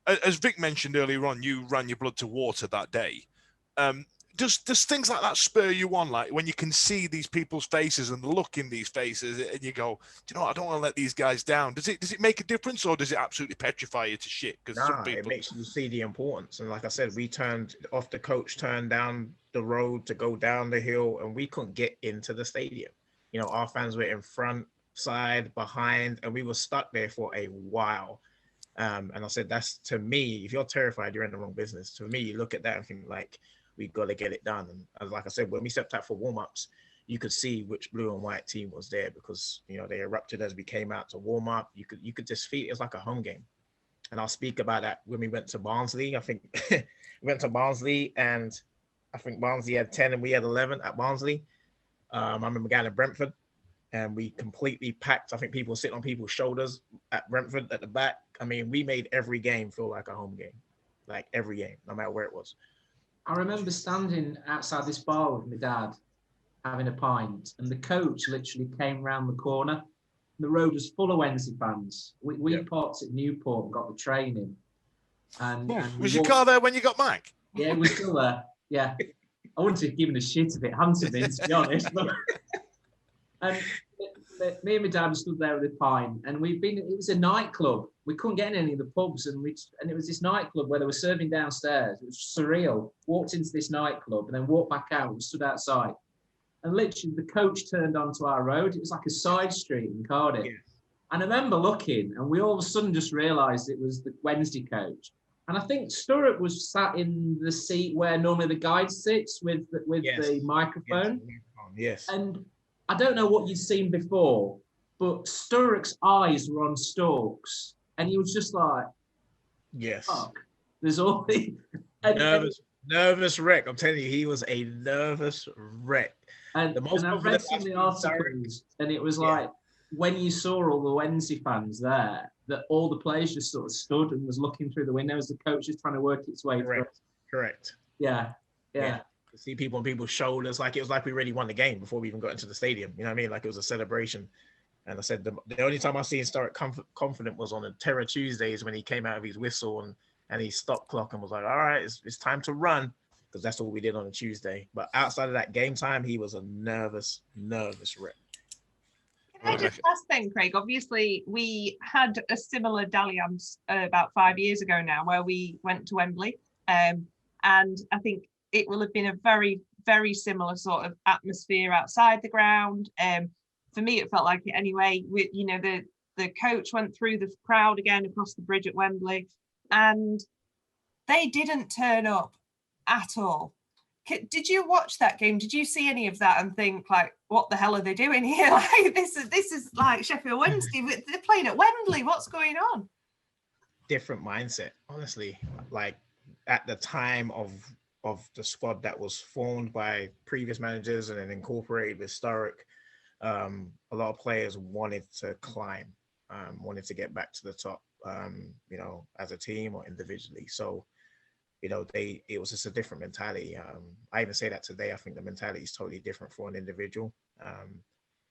as Vic mentioned earlier on, you ran your blood to water that day. Does things like that spur you on? Like when you can see these people's faces and the look in these faces, and you go, do you know what? I don't want to let these guys down. Does it make a difference, or does it absolutely petrify you to shit? Because some people, it makes you see the importance. And like I said, we turned down the road to go down the hill, and we couldn't get into the stadium. You know, our fans were in front, side, behind, and we were stuck there for a while. And I said, that's, to me, if you're terrified, you're in the wrong business. To me, you look at that and think like, we got to get it done. And like I said, when we stepped out for warm-ups, you could see which blue and white team was there, because they erupted as we came out to warm up. You could just feel it was like a home game. And I'll speak about that when we went to Barnsley. I think we went to Barnsley, and I think Barnsley had 10 and we had 11 at Barnsley. I remember going to Brentford, and we completely packed. I think people were sitting on people's shoulders at Brentford at the back. I mean, we made every game feel like a home game, like every game, no matter where it was. I remember standing outside this bar with my dad, having a pint, and the coach literally came round the corner. The road was full of Wednesday fans. We parked at Newport and got the train in. And was your car there when you got back? Yeah, it was still there. Yeah. I wouldn't have given a shit if it hadn't been, to be honest. But, and me and my dad stood there with a pint, and it was a nightclub. We couldn't get in any of the pubs, and it was this nightclub where they were serving downstairs. It was surreal. Walked into this nightclub and then walked back out and stood outside. and literally the coach turned onto our road. It was like a side street in Cardiff. Yeah. And I remember looking, and we all of a sudden just realised it was the Wednesday coach. And I think Sturrock was sat in the seat where normally the guide sits with the microphone. Yes. And I don't know what you'd seen before, but Sturrock's eyes were on Storks, and he was just like, yes, fuck. There's all the nervous wreck. I'm telling you, he was a nervous wreck. And, I read some of the articles, and it was like when you saw all the Wednesday fans there, that all the players just sort of stood and was looking through the windows. The coach is trying to work its way through. Correct. Yeah. To see people on people's shoulders, like it was like we really won the game before we even got into the stadium. You know what I mean? Like it was a celebration. And I said the only time I seen Sturrock confident was on the Terror Tuesdays when he came out of his whistle and he stopped clock and was like, all right, it's time to run, because that's what we did on a Tuesday. But outside of that game time, he was a nervous wreck. Can I just ask then, Craig? Obviously, we had a similar dalliance about 5 years ago now, where we went to Wembley, and I think it will have been a very, very similar sort of atmosphere outside the ground. For me, it felt like it anyway. The coach went through the crowd again across the bridge at Wembley, and they didn't turn up at all. Did you watch that game? Did you see any of that and think like, what the hell are they doing here? Like this is like Sheffield Wednesday. They're playing at Wembley. What's going on? Different mindset, honestly. Like at the time of the squad that was formed by previous managers and then incorporated with Sturrock, a lot of players wanted to climb, wanted to get back to the top, as a team or individually. So, it was just a different mentality. I even say that today. I think the mentality is totally different for an individual,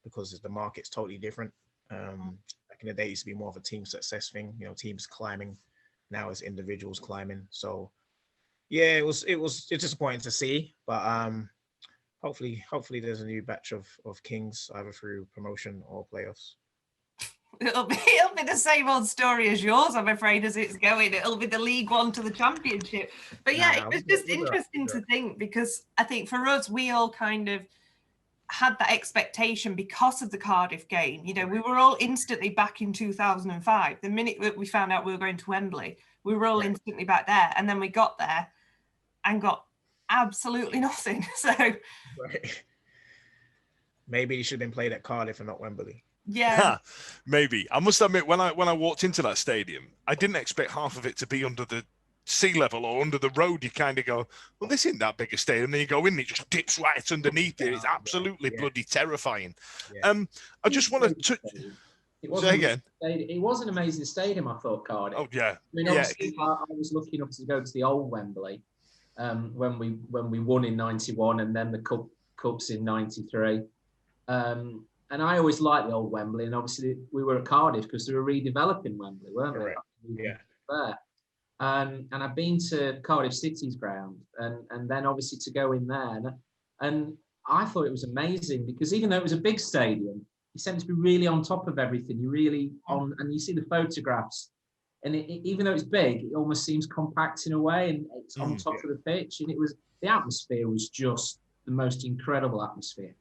because the market's totally different. Back in the day, it used to be more of a team success thing, teams climbing. Now it's individuals climbing. So yeah, it's disappointing to see, but hopefully there's a new batch of Kings either through promotion or playoffs. It'll be the same old story as yours, I'm afraid, as it's going. It'll be the League One to the Championship. But yeah, it was just interesting to think, because I think for us, we all kind of had that expectation because of the Cardiff game. We were all instantly back in 2005. The minute we found out we were going to Wembley, we were all instantly back there. And then we got there and got absolutely nothing. So maybe it should have been played at Cardiff and not Wembley. Yeah, maybe. I must admit, when I walked into that stadium, I didn't expect half of it to be under the sea level or under the road. You kind of go, well, this isn't that big a stadium. Then you go in, it just dips right underneath it. It's absolutely bloody terrifying. Yeah. I just want to touch. Say again. It was an amazing stadium, I thought, Cardiff. Oh yeah. I mean, obviously, I was lucky enough to go to the old Wembley when we won in '91, and then the cups in '93. And I always liked the old Wembley, and obviously we were at Cardiff because they were redeveloping Wembley, weren't they? Yeah. There. And I've been to Cardiff City's ground, and then obviously to go in there, and I thought it was amazing, because even though it was a big stadium, you seem to be really on top of everything. You're really on, and you see the photographs, and even though it's big, it almost seems compact in a way, and it's on top of the pitch, and the atmosphere was just the most incredible atmosphere.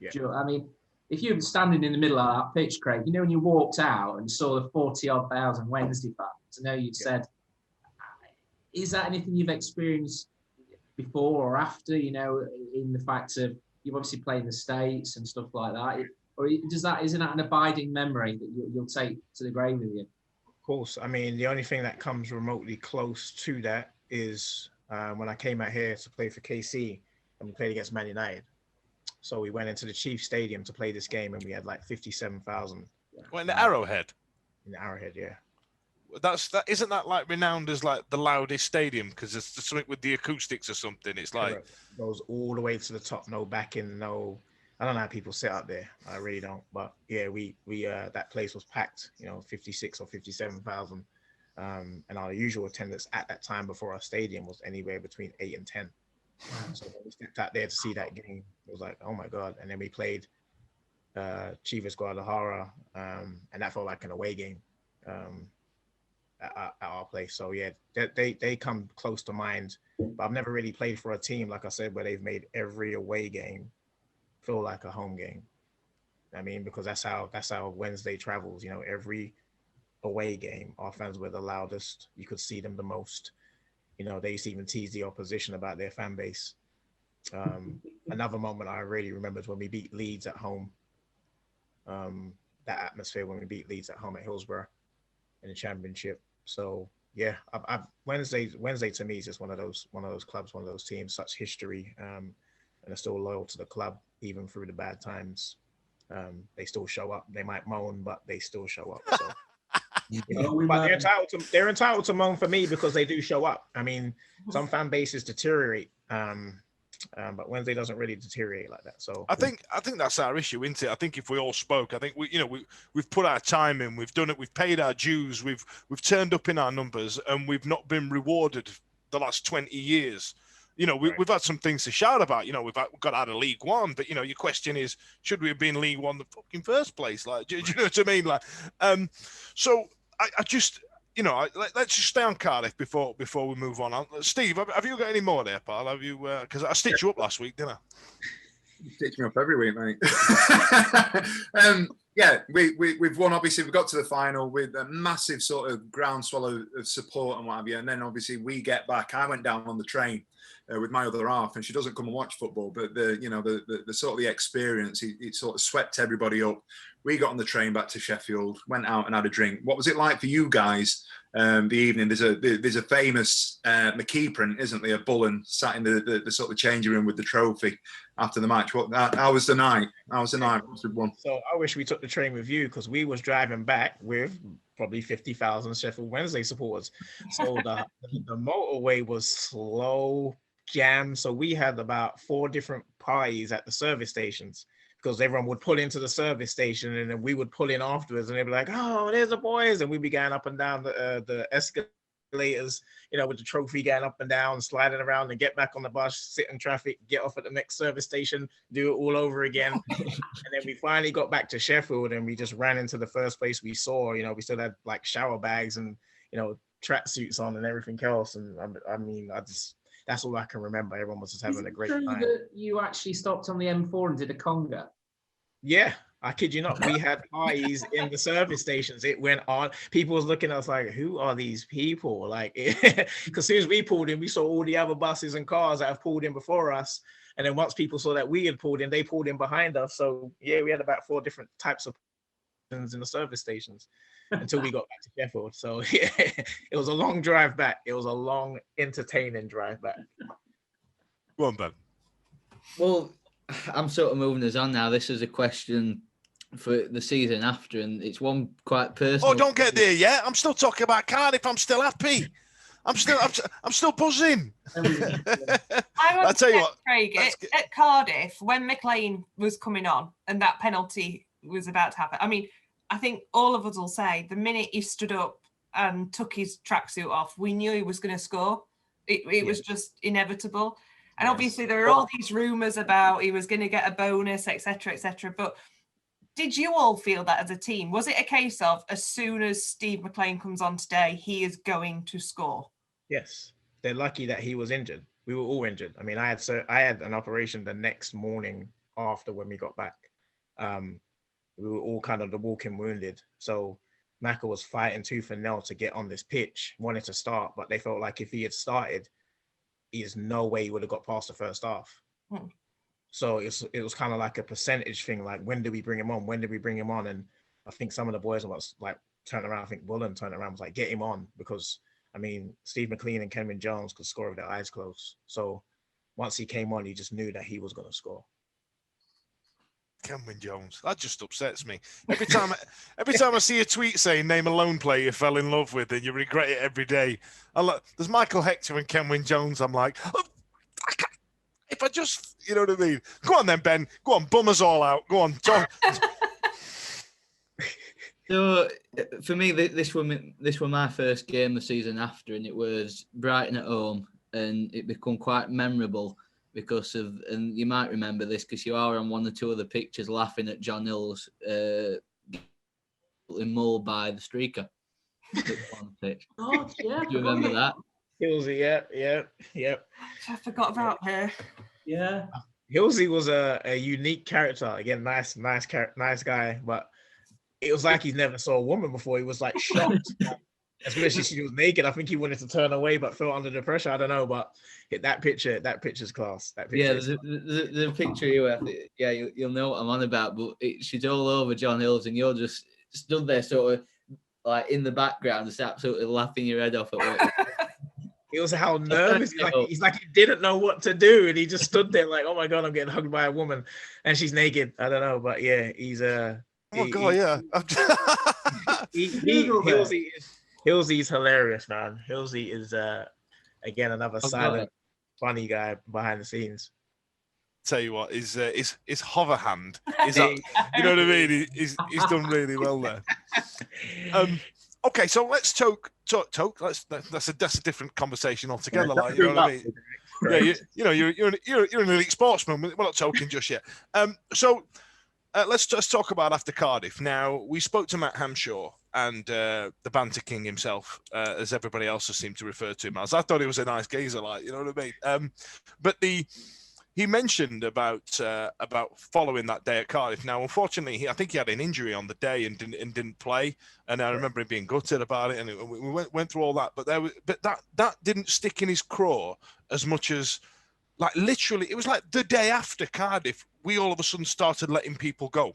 Yeah. I mean, if you were standing in the middle of that pitch, Craig, when you walked out and saw the 40-odd thousand Wednesday fans, I know you'd said, is that anything you've experienced before or after, in the fact of you've obviously played in the States and stuff like that? Or isn't that an abiding memory that you'll take to the grave with you? Of course. I mean, the only thing that comes remotely close to that is when I came out here to play for KC and we played against Man United. So we went into the Chiefs Stadium to play this game, and we had like 57,000. Well, in the Arrowhead? In the Arrowhead, yeah. Isn't that like renowned as like the loudest stadium because it's something with the acoustics or something? It's like it goes all the way to the top, no backing, no. I don't know how people sit up there. I really don't. But yeah, we that place was packed. 56 or 57,000, and our usual attendance at that time before our stadium was anywhere between 8 and 10. So when we stepped out there to see that game, it was like, oh my God. And then we played Chivas Guadalajara, and that felt like an away game at our place. So yeah, they come close to mind, but I've never really played for a team, like I said, where they've made every away game feel like a home game. I mean, because that's how Wednesday travels. You know, every away game, our fans were the loudest. You could see them the most. You know, they used to even tease the opposition about their fan base. Another moment I really remember is when we beat Leeds at home. That atmosphere when we beat Leeds at home at Hillsborough in the Championship. So yeah, Wednesday to me is just one of those clubs, one of those teams, such history, and they're still loyal to the club even through the bad times. They still show up. They might moan, but they still show up. So. But they're entitled to moan for me because they do show up. I mean, some fan bases deteriorate, but Wednesday doesn't really deteriorate like that. So I think that's our issue, isn't it? I think if we all spoke, I think we've put our time in, we've done it, we've paid our dues, we've turned up in our numbers, and we've not been rewarded the last 20 years. You know, we've had some things to shout about. You know, we've got out of League One, but you know, your question is, should we have been League One in the fucking first place? Like, do you know what I mean? Like, so I just, you know, let's just stay on Cardiff before we move on. Steve, have you got any more there, pal? Have you? Because I stitched you up last week, didn't I? You stitch me up every week, mate. Yeah, we've won. Obviously, we got to the final with a massive sort of groundswell of support and what have you. And then obviously we get back. I went down on the train with my other half, and she doesn't come and watch football, but the sort of the experience, it sort of swept everybody up. We got on the train back to Sheffield, went out and had a drink. What was it like for you guys the evening? There's a famous McKee print, isn't there? Bullen sat in the sort of changing room with the trophy after the match. How was the night? How was the night? So I wish we took the train with you because we was driving back with probably 50,000 Sheffield Wednesday supporters. So the motorway was slow, jam. So we had about 4 different parties at the service stations because everyone would pull into the service station and then we would pull in afterwards and they'd be like, oh, there's the boys. And we'd be going up and down the escalators, you know, with the trophy going up and down, sliding around and get back on the bus, sit in traffic, get off at the next service station, do it all over again. And then we finally got back to Sheffield and we just ran into the first place we saw. You know, we still had like shower bags and, you know, tracksuits on and everything else. And I mean, that's all I can remember. Everyone was just having a great time. That you actually stopped on the M4 and did a conga? Yeah, I kid you not. We had parties in the service stations. It went on. People was looking at us like, who are these people? Like, because as soon as we pulled in, we saw all the other buses and cars that have pulled in before us. And then once people saw that we had pulled in, they pulled in behind us. So yeah, we had about 4 different types of in the service stations until we got back to Sheffield. So yeah, it was a long drive back. It was a long, entertaining drive back. Go on, Ben. Well, I'm sort of moving us on now. This is a question for the season after, and it's one quite personal. Oh, don't get there yet. I'm still talking about Cardiff. I'm still happy. I'm still buzzing. I'll tell you what, Craig, at Cardiff, when McLean was coming on and that penalty was about to happen, I mean, I think all of us will say the minute he stood up and took his tracksuit off, we knew he was going to score. It was just inevitable. And obviously there are all these rumours about he was going to get a bonus, etc., etc. But did you all feel that as a team? Was it a case of as soon as Steve McLean comes on today, he is going to score? Yes. They're lucky that he was injured. We were all injured. I mean, I had an operation the next morning after when we got back. We were all kind of the walking wounded. So Maka was fighting tooth and nail to get on this pitch, wanted to start, but they felt like if he had started, there's no way he would have got past the first half. So it was kind of like a percentage thing. Like, when do we bring him on? When did we bring him on? And I think some of the boys was like turned around. I think Bullen turned around, was like, get him on, because I mean, Steve McLean and Kenwyne Jones could score with their eyes closed. So once he came on, you just knew that he was going to score. Kenwyne Jones, that just upsets me. Every time I see a tweet saying name a lone player you fell in love with and you regret it every day. There's Michael Hector and Kenwyne Jones. I'm like, oh, if I just, you know what I mean? Go on then, Ben. Go on, bum us all out. Go on, John. So for me, this was my first game the season after, and it was Brighton at home, and it became quite memorable because of, and you might remember this because you are on one or two of the pictures laughing at John Hills in mauled by the streaker. Oh, yeah. Do you remember that? Hillsy, yeah. I forgot about her. Yeah. Hilsey was a unique character. Again, nice guy, but it was like he never saw a woman before. He was like shocked, especially she was naked. I think he wanted to turn away, but felt under the pressure. I don't know, but that picture's class. That picture. Yeah, the picture you'll know what I'm on about. But she's all over John Hills, and you're just stood there, sort of like in the background, just absolutely laughing your head off at what. It was how nervous he's like he didn't know what to do, and he just stood there like, oh my god, I'm getting hugged by a woman, and she's naked. I don't know, but yeah, he's Hilsey's hilarious, man. Hilsey is again another silent, funny guy behind the scenes. Tell you what, his hover hand is that, you know what I mean? He's done really well there. Okay, so let's talk. That's a different conversation altogether. Like, you know what I mean? Yeah, you're an elite sportsman. We're not talking just yet. So let's just talk about after Cardiff. Now, we spoke to Matt Hamshaw and the Banter King himself, as everybody else has seemed to refer to him as. I thought he was a nice geezer, like, you know what I mean? But he mentioned about following that day at Cardiff. Now, unfortunately, I think he had an injury on the day and didn't play. And I remember him being gutted about it. And we went through all that. But that didn't stick in his craw as much as, like, literally, it was like the day after Cardiff, we all of a sudden started letting people go.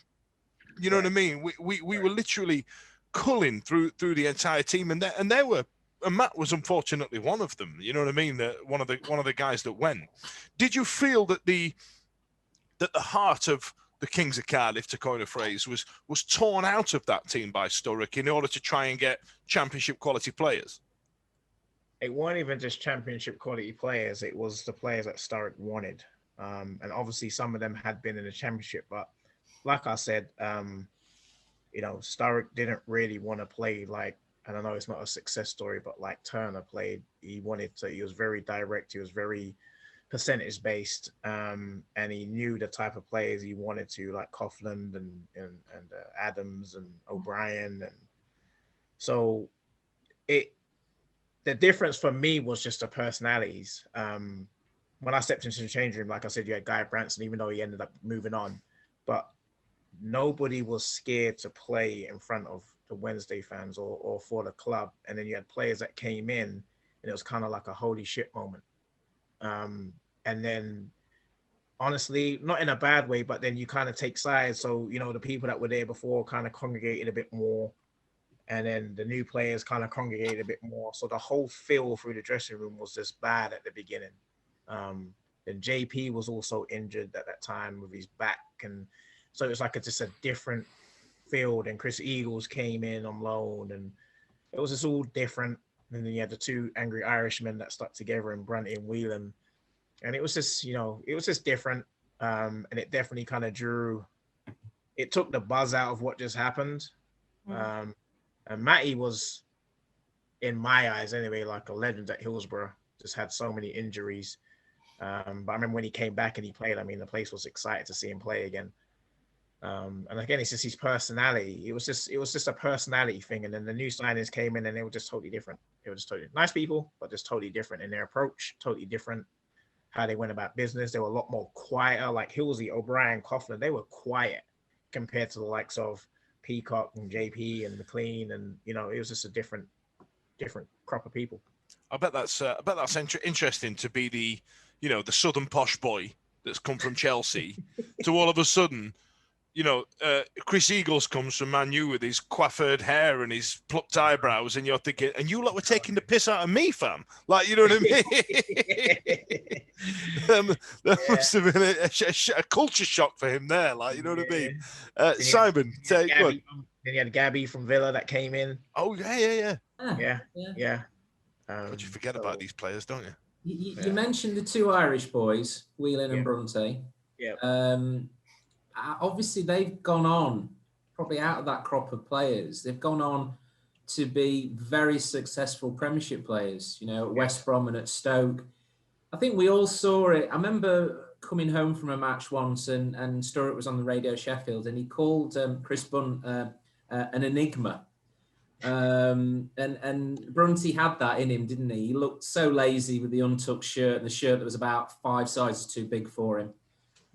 You know what I mean? We were literally culling through the entire team, and Matt was unfortunately one of them. You know what I mean? One of the guys that went. Did you feel that the heart of the Kings of Cardiff, to coin a phrase, was torn out of that team by Sturrock in order to try and get championship quality players? It weren't even just championship quality players. It was the players that Sturrock wanted. And obviously some of them had been in the championship, but like I said, Sturrock didn't really want to play like, and I know it's not a success story, but like Turner played. He was very direct. He was very percentage based. And he knew the type of players he wanted to, like Coughlan and Adams and O'Brien. And so the difference for me was just the personalities. When I stepped into the change room, like I said, you had Guy Branson, even though he ended up moving on, but nobody was scared to play in front of the Wednesday fans or for the club. And then you had players that came in and it was kind of like a holy shit moment. And then honestly, not in a bad way, but then you kind of take sides. So, the people that were there before kind of congregated a bit more. And then the new players kind of congregated a bit more. So the whole feel through the dressing room was just bad at the beginning. Then JP was also injured at that time with his back. And so it was like just a different field. And Chris Eagles came in on loan. And it was just all different. And then you had the two angry Irishmen that stuck together in Brunty and Whelan. And it was just, it was just different. And it definitely kind of it took the buzz out of what just happened. And Matty was, in my eyes anyway, like a legend at Hillsborough. Just had so many injuries. But I remember when he came back and he played, I mean, the place was excited to see him play again. And again, it's just his personality. It was just a personality thing. And then the new signings came in and they were just totally different. They were just totally nice people, but just totally different in their approach, totally different how they went about business. They were a lot more quieter, like Hilsey, O'Brien, Coughlan. They were quiet compared to the likes of Peacock and JP and McLean. And, it was just a different crop of people. I bet that's interesting to be the southern posh boy that's come from Chelsea to all of a sudden, Chris Eagles comes from Man U with his coiffured hair and his plucked eyebrows, and you're thinking, and you lot were taking the piss out of me, fam. Like, you know what I mean? That must have been a culture shock for him there. Like, you know what I mean? Simon, then you had Gabby from Villa that came in. Oh, yeah. Yeah. But you forget about these players, don't you? You mentioned the two Irish boys, Whelan and Brunty. Yeah. Obviously, they've gone on, probably out of that crop of players, they've gone on to be very successful Premiership players, at West Brom and at Stoke. I think we all saw it. I remember coming home from a match once and Sturrock was on the Radio Sheffield and he called Chris Bunt an enigma. And Brunty had that in him, didn't he? He looked so lazy with the untucked shirt and the shirt that was about 5 sizes too big for him.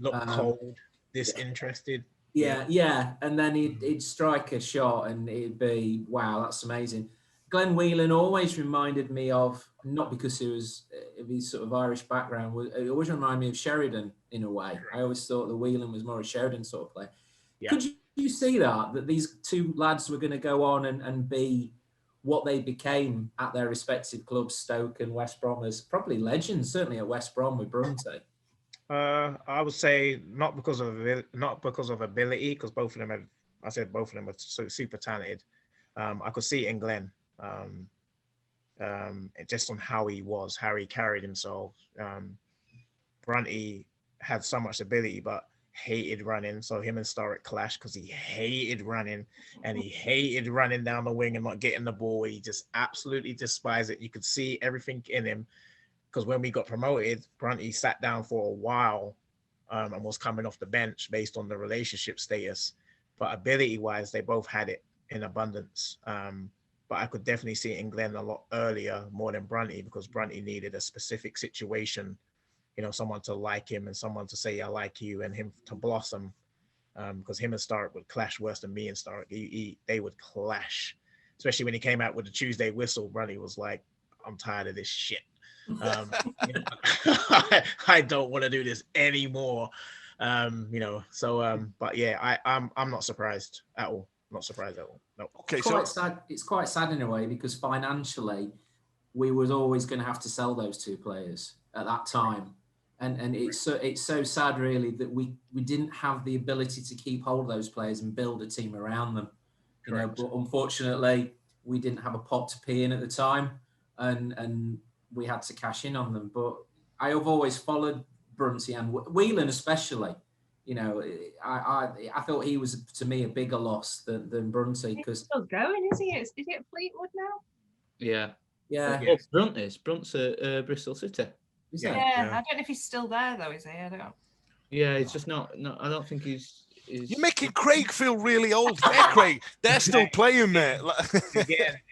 look cold, disinterested. Yeah, and then he'd strike a shot, and it'd be wow, that's amazing. Glenn Whelan always reminded me of, not because he was of his sort of Irish background, it always reminded me of Sheridan in a way. I always thought that Whelan was more a Sheridan sort of player. Yeah. Could you see that these two lads were going to go on and be what they became at their respective clubs, Stoke and West Brom, as probably legends, certainly at West Brom with Brunty? I would say not because of ability, because both of them are super talented. I could see it in Glenn, just on how he carried himself. Brunty had so much ability, but hated running. So him and Sturrock clashed because he hated running, and he hated running down the wing and not getting the ball. He just absolutely despised it. You could see everything in him. Because when we got promoted, Brunty sat down for a while and was coming off the bench based on the relationship status. But ability-wise, they both had it in abundance. But I could definitely see it in Glenn a lot earlier, more than Brunty, because Brunty needed a specific situation, someone to like him and someone to say, I like you, and him to blossom. Because him and Sturrock would clash worse than me and Sturrock. They would clash, especially when he came out with the Tuesday whistle. Brunty was like, I'm tired of this shit. I don't want to do this anymore. But yeah, I'm not surprised at all. Not surprised at all. No. Okay, it's quite sad in a way, because financially we was always going to have to sell those two players at that time, and it's so sad really that we didn't have the ability to keep hold of those players and build a team around them. But unfortunately we didn't have a pot to pee in at the time, and we had to cash in on them. But I have always followed Brunty and Whelan especially. I thought he was, to me, a bigger loss than Brunty. He's still going, is he? Is he at Fleetwood now? Yeah. Yeah. Brunt's at Bristol City. Yeah, I don't know if he's still there though, is he? I don't know. Yeah, it's just not. I don't think he's. You're making Craig feel really old. There, Craig. They're still playing, mate.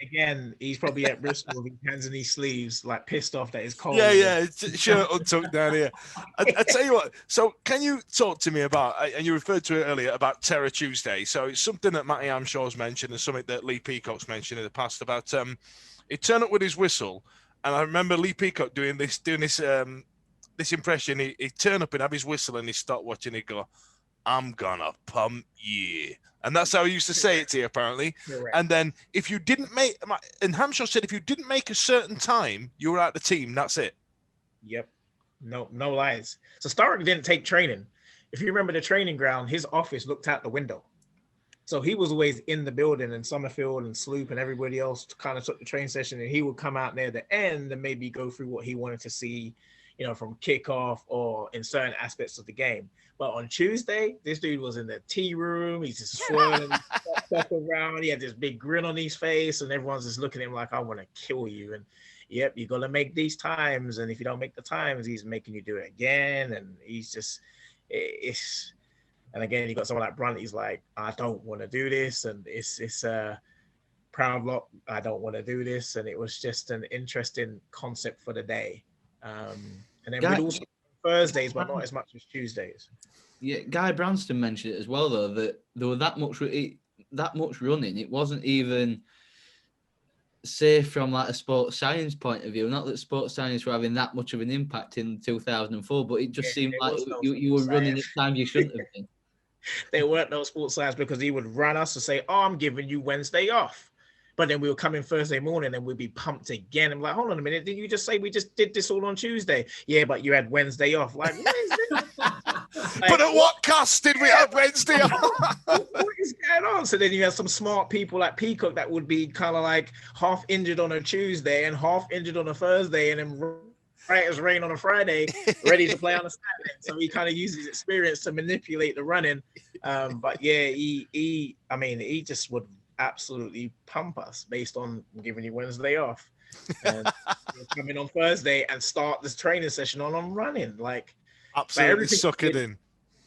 Again, he's probably at Bristol with his hands in his sleeves, like pissed off that it's cold. Yeah, shirt untucked down here. I tell you what. So, can you talk to me about? And you referred to it earlier about Terror Tuesday. So it's something that Matty Amshaw's mentioned, and something that Lee Peacock's mentioned in the past about. He'd turn up with his whistle, and I remember Lee Peacock doing this impression. He'd turn up and have his whistle, and he'd stop watching. He'd go, I'm gonna pump you. And that's how he used to say it to you, apparently. Correct. And then if you didn't make, and Hamshaw said, if you didn't make a certain time, you were out the team. That's it. Yep. No lies. So Sturrock didn't take training. If you remember the training ground, his office looked out the window. So he was always in the building, and Summerfield and Sloop and everybody else kind of took the train session, and he would come out near the end and maybe go through what he wanted to see, from kickoff or in certain aspects of the game. But on Tuesday, this dude was in the tea room. He's just swirling stuff around. He had this big grin on his face, and everyone's just looking at him like, I want to kill you. And yep, you're going to make these times. And if you don't make the times, he's making you do it again. And he's just, and again, you got someone like Brunt. He's like, I don't want to do this. And it's proud block. I don't want to do this. And it was just an interesting concept for the day. And then we'd also Thursdays, but not as much as Tuesdays. Yeah, Guy Branston mentioned it as well, though, that there were that much running. It wasn't even safe from like a sports science point of view. Not that sports science were having that much of an impact in 2004, but it just seemed like you were running at times you shouldn't have been. There weren't no sports science, because he would run us and say, "Oh, I'm giving you Wednesday off." But then we would come in Thursday morning and we'd be pumped again. I'm like, hold on a minute. Did you just say we just did this all on Tuesday? Yeah, but you had Wednesday off. Like, what is this? But at what cost did we have Wednesday off? What is going on? So then you have some smart people like Peacock that would be kind of like half injured on a Tuesday and half injured on a Thursday, and then right as rain on a Friday, ready to play on a Saturday. So he kind of uses his experience to manipulate the running. But yeah, he just would absolutely pump us based on giving you Wednesday off, and come in on Thursday and start this training session on running. Like absolutely suck it in.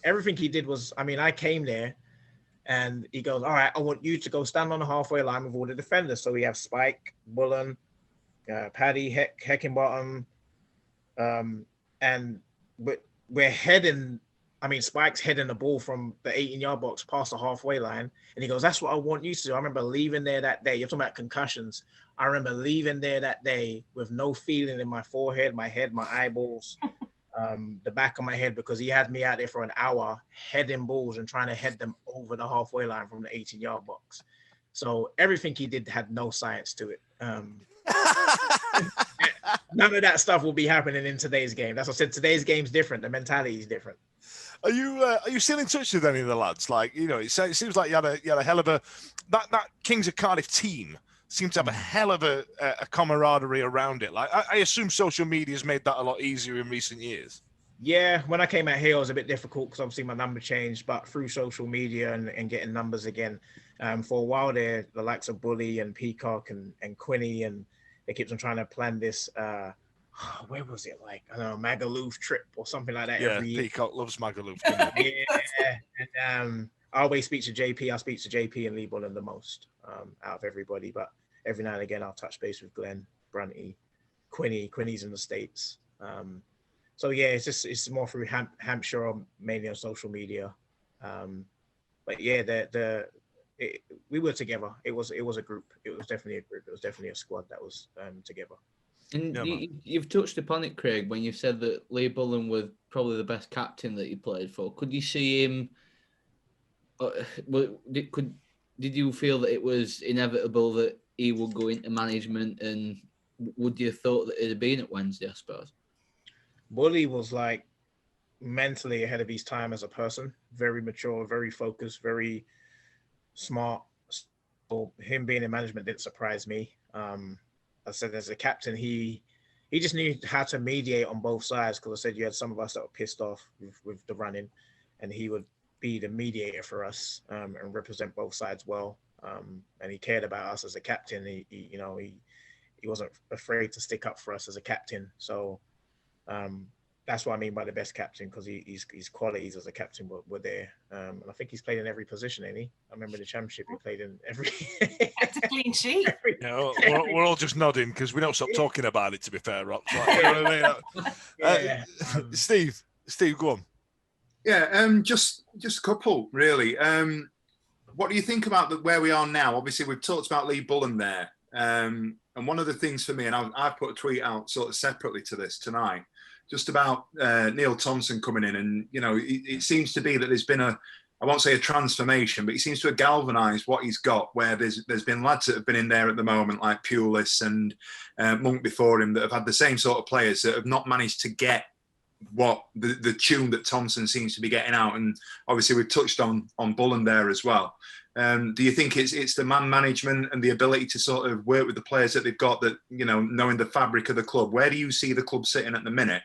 Everything he did was, I came there and he goes, all right, I want you to go stand on the halfway line with all the defenders. So we have Spike, Bullen, Paddy, Heckingbottom, and we're heading Spike's heading the ball from the 18-yard box past the halfway line. And he goes, that's what I want you to do. I remember leaving there that day. You're talking about concussions. I remember leaving there that day with no feeling in my forehead, my head, my eyeballs, the back of my head, because he had me out there for an hour heading balls and trying to head them over the halfway line from the 18-yard box. So everything he did had no science to it. None of that stuff will be happening in today's game. That's what I said. Today's game's different. The mentality is different. Are you still in touch with any of the lads? Like, it seems like you had a hell of a that Kings of Cardiff team seems to have a hell of a camaraderie around it. Like, I assume social media has made that a lot easier in recent years. Yeah, when I came out here, it was a bit difficult because obviously my number changed, but through social media and getting numbers again, for a while there, the likes of Bully and Peacock and Quinny, and they kept on trying to plan this, where was it? Like, I don't know, Magaluf trip or something like that every year. Peacock loves Magaluf. Yeah, and I always speak to JP. I speak to JP and Lee Bullen the most out of everybody, but every now and again, I'll touch base with Glenn, Brunty, Quinny. Quinny's in the States. So yeah, it's more through Hampshire or mainly on social media. But yeah, we were together. It was a group. It was definitely a group. It was definitely a squad that was together. And you've touched upon it, Craig, when you said that Lee Bullen was probably the best captain that you played for. Could you see him? Did you feel that it was inevitable that he would go into management, and would you have thought that it'd have been at Wednesday, I suppose? Bully was like mentally ahead of his time as a person, very mature, very focused, very smart. So him being in management didn't surprise me. I said as a captain, he just knew how to mediate on both sides, because I said you had some of us that were pissed off with the running, and he would be the mediator for us and represent both sides well. And he cared about us as a captain. He wasn't afraid to stick up for us as a captain. So that's what I mean by the best captain, because his qualities as a captain were there. And I think he's played in every position, ain't he? I remember the championship, he played in every... It's a clean sheet. We're all just nodding because we don't stop talking about it, to be fair, Rob. Like, you know what I mean? Steve, go on. Yeah, just a couple, really. What do you think about where we are now? Obviously, we've talked about Lee Bullen there. And one of the things for me, and I've put a tweet out sort of separately to this tonight, just about Neil Thompson coming in. And, it seems to be that there's been I won't say a transformation, but he seems to have galvanised what he's got, where there's been lads that have been in there at the moment, like Pulis and Monk before him, that have had the same sort of players that have not managed to get what the tune that Thompson seems to be getting out. And obviously we've touched on Bullen there as well. Do you think it's the man management and the ability to sort of work with the players that they've got, that, knowing the fabric of the club? Where do you see the club sitting at the minute?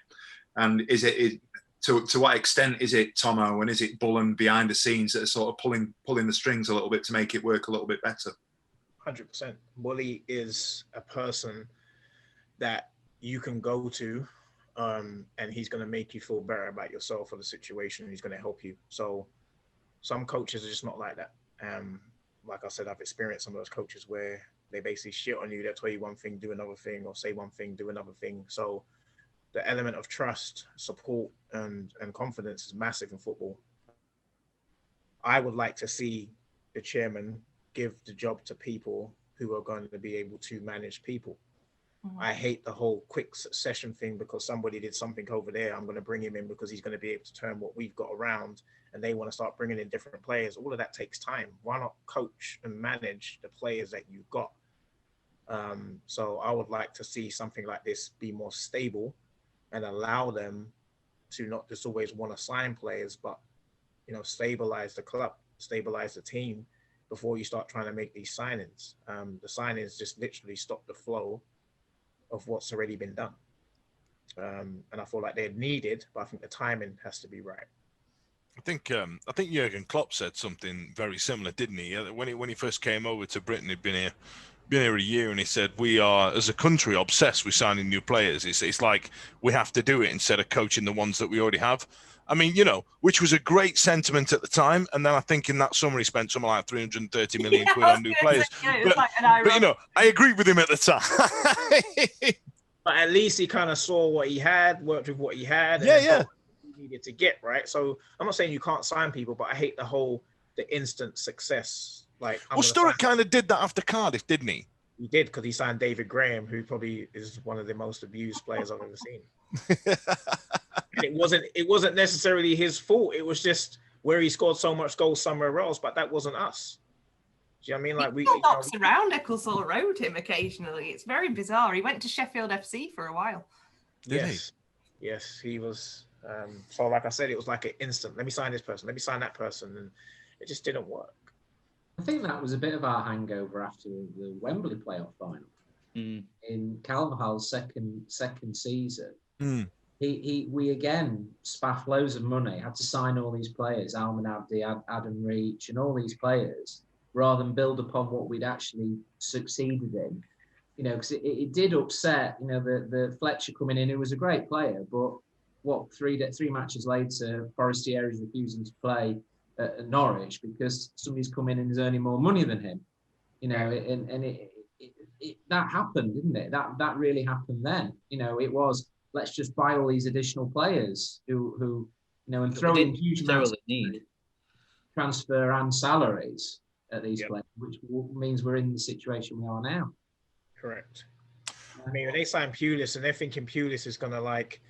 And is it to what extent is it Tomo, and is it Bullen behind the scenes that are sort of pulling the strings a little bit to make it work a little bit better? 100%. Bully is a person that you can go to, and he's going to make you feel better about yourself or the situation. He's going to help you. So some coaches are just not like that. Like I said, I've experienced some of those coaches where they basically shit on you. They'll tell you one thing, do another thing, or say one thing, do another thing. So the element of trust, support, and confidence is massive in football. I would like to see the chairman give the job to people who are going to be able to manage people. Mm-hmm. I hate the whole quick succession thing, because somebody did something over there, I'm going to bring him in because he's going to be able to turn what we've got around, and they want to start bringing in different players. All of that takes time. Why not coach and manage the players that you've got? So I would like to see something like this be more stable and allow them to not just always want to sign players, but, stabilize the club, stabilize the team before you start trying to make these signings. The signings just literally stop the flow of what's already been done. And I feel like they're needed, but I think the timing has to be right. I think Jurgen Klopp said something very similar, didn't he? When he first came over to Britain, he'd been here a year, and he said, we are, as a country, obsessed with signing new players. It's like we have to do it instead of coaching the ones that we already have. I mean, which was a great sentiment at the time. And then I think in that summer he spent something like 330 million quid on new players. But I agreed with him at the time. But at least he kind of saw what he had, worked with what he had. Yeah. you needed to get, right? So I'm not saying you can't sign people, but I hate the instant success. Like, well, Sturrock kind of did that after Cardiff, didn't he? He did, because he signed David Graham, who probably is one of the most abused players I've ever seen. And it wasn't necessarily his fault. It was just where he scored so much goals somewhere else, but that wasn't us. Do you know what I mean? Like, he still knocks around Ecclesall Road him occasionally. It's very bizarre. He went to Sheffield FC for a while. Yes, he was. So like I said, it was like an instant. Let me sign this person. Let me sign that person, and it just didn't work. I think that was a bit of our hangover after the Wembley playoff final. In Carvajal's second season. We again spaffed loads of money, had to sign all these players, Alman Abdi, Adam Reach, and all these players, rather than build upon what we'd actually succeeded in. You know, because it did upset, you know, the Fletcher coming in, who was a great player, but what, three matches later, Forestieri is refusing to play at Norwich because somebody's come in and is earning more money than him. You know, that happened, didn't it? That really happened then. You know, it was, let's just buy all these additional players who you know, and throw in huge amounts of transfer and salaries at these players, which means we're in the situation we are now. Correct. I mean, when they sign Pulis and they're thinking Pulis is going to like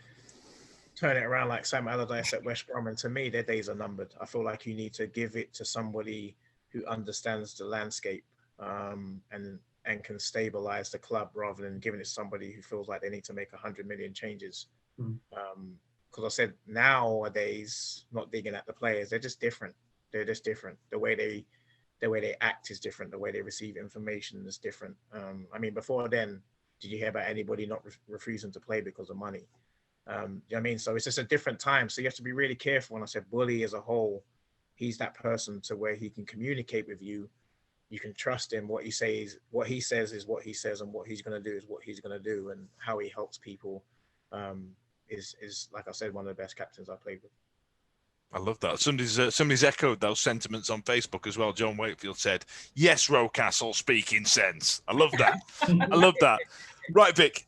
turn it around like Sam Allardyce at West Brom, and to me, their days are numbered. I feel like you need to give it to somebody who understands the landscape and can stabilize the club rather than giving it to somebody who feels like they need to make 100 million changes. Because I said nowadays, not digging at the players, they're just different. They're just different. The way they act is different. The way they receive information is different. I mean, before then, did you hear about anybody not refusing to play because of money? You know what I mean? So it's just a different time. So you have to be really careful. When I said Bully as a whole, he's that person to where he can communicate with you. You can trust him. What he says is what he says, and what he's going to do is what he's going to do, and how he helps people is like I said, one of the best captains I played with. I love that. Somebody's echoed those sentiments on Facebook as well. John Wakefield said, "Yes, Rocastle, speaking sense." I love that. I love that. Right, Vic,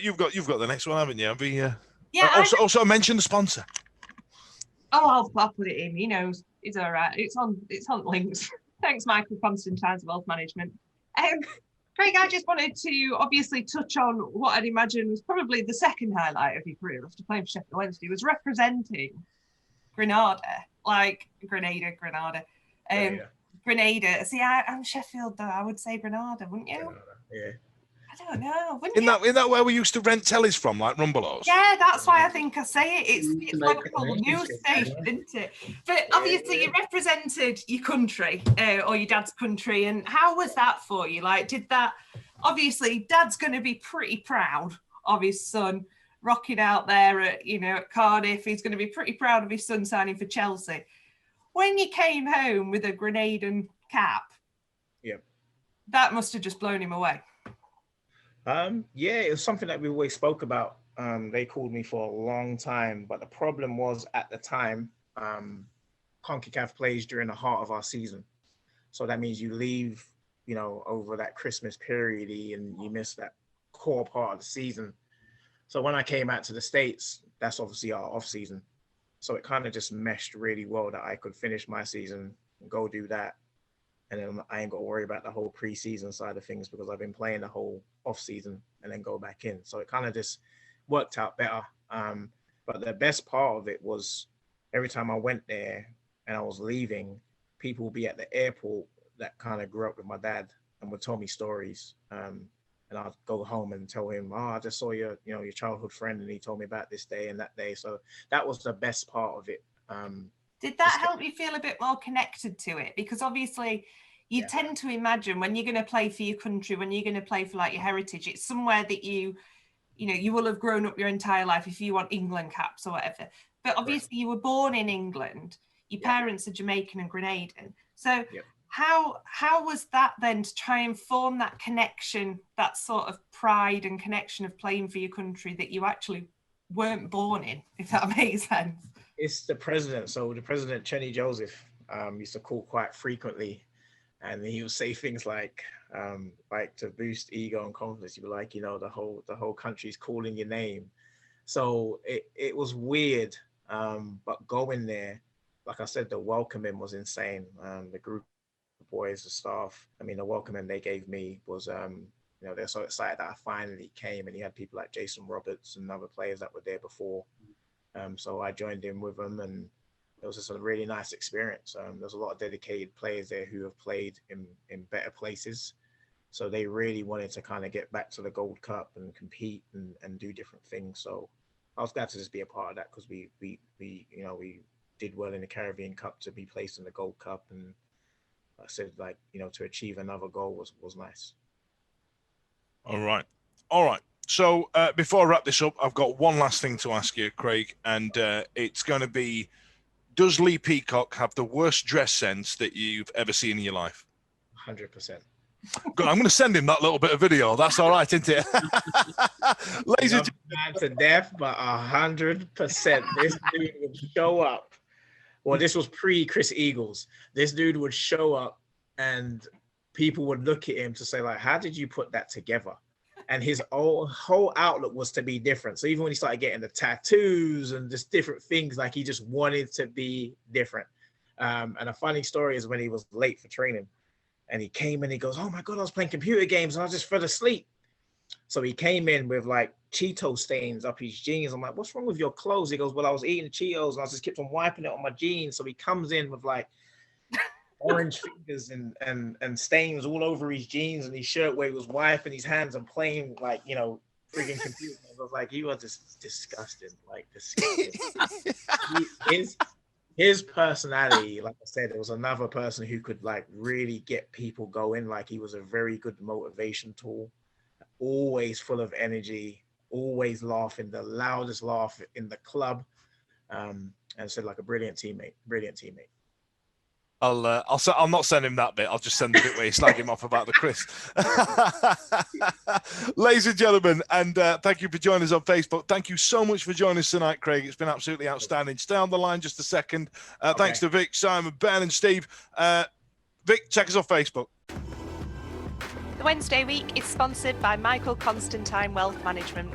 you've got the next one, haven't you? Also mention the sponsor. Oh, I'll put it in. He knows. It's all right. It's on links. Thanks, Michael Constantine's Wealth Management. Craig, I just wanted to obviously touch on what I'd imagine was probably the second highlight of your career after playing for Sheffield Wednesday, was representing Granada. Grenada. See, I'm Sheffield, though. I would say Granada, wouldn't you? Yeah. I don't know. Isn't that where we used to rent tellies from, like Rumbelows? Yeah, that's why I think I say it. It's local news station, isn't it? But obviously, you represented your country or your dad's country, and how was that for you? Like, did that? Obviously, Dad's going to be pretty proud of his son rocking out there at Cardiff. He's going to be pretty proud of his son signing for Chelsea. When you came home with a Grenadan cap, that must have just blown him away. It was something that we always spoke about. They called me for a long time, but the problem was at the time, CONCACAF plays during the heart of our season. So that means you leave, over that Christmas period and you miss that core part of the season. So when I came out to the States, that's obviously our off season. So it kind of just meshed really well that I could finish my season and go do that. And then I ain't got to worry about the whole preseason side of things because I've been playing the whole off season and then go back in. So it kind of just worked out better. But the best part of it was every time I went there and I was leaving, people would be at the airport that kind of grew up with my dad and would tell me stories. And I'd go home and tell him, I just saw your childhood friend and he told me about this day and that day. So that was the best part of it. Did that help you feel a bit more connected to it? Because obviously you tend to imagine when you're going to play for your country, when you're going to play for like your heritage, it's somewhere that you will have grown up your entire life if you want England caps or whatever. But obviously you were born in England. Your parents are Jamaican and Grenadian. So how was that then to try and form that connection, that sort of pride and connection of playing for your country that you actually weren't born in, if that makes sense? It's the president. So the president, Cheney Joseph, used to call quite frequently. And he would say things like to boost ego and confidence, he'd be like, the whole country's calling your name. So it was weird. But going there, like I said, the welcoming was insane. The group of boys, the staff, I mean, the welcoming they gave me was, they're so excited that I finally came, and you had people like Jason Roberts and other players that were there before. So I joined in with them, and it was just a really nice experience. There's a lot of dedicated players there who have played in better places. So they really wanted to kind of get back to the Gold Cup and compete and do different things. So I was glad to just be a part of that, because we did well in the Caribbean Cup to be placed in the Gold Cup, and I said, like, to achieve another goal was nice. All right. So before I wrap this up, I've got one last thing to ask you, Craig, and it's going to be: does Lee Peacock have the worst dress sense that you've ever seen in your life? 100%. Good. I'm going to send him that little bit of video. That's all right, isn't it? Ladies and gentlemen, to death, but 100%. This dude would show up. Well, this was pre-Chris Eagles. This dude would show up, and people would look at him to say, like, how did you put that together? And his whole outlook was to be different. So even when he started getting the tattoos and just different things, like, he just wanted to be different. And a funny story is when he was late for training, and he came in, he goes, "Oh my God, I was playing computer games and I just fell asleep." So he came in with like Cheeto stains up his jeans. I'm like, "What's wrong with your clothes?" He goes, "Well, I was eating Cheetos and I just kept on wiping it on my jeans." So he comes in with like orange fingers and stains all over his jeans and his shirt, where he was wiping his hands and playing, like, freaking computer games. I was like, "You are just disgusting, like disgusting." His personality, like I said, it was another person who could like really get people going. Like, he was a very good motivation tool, always full of energy, always laughing, the loudest laugh in the club. And said, like, a brilliant teammate. I'll not send him that bit. I'll just send the bit where you slag him off about the Chris. Ladies and gentlemen, and thank you for joining us on Facebook. Thank you so much for joining us tonight, Craig. It's been absolutely outstanding. Stay on the line just a second. Okay. Thanks to Vic, Simon, Ben, and Steve. Vic, check us off Facebook. The Wednesday week is sponsored by Michael Constantine Wealth Management.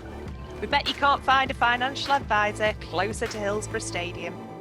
We bet you can't find a financial advisor closer to Hillsborough Stadium.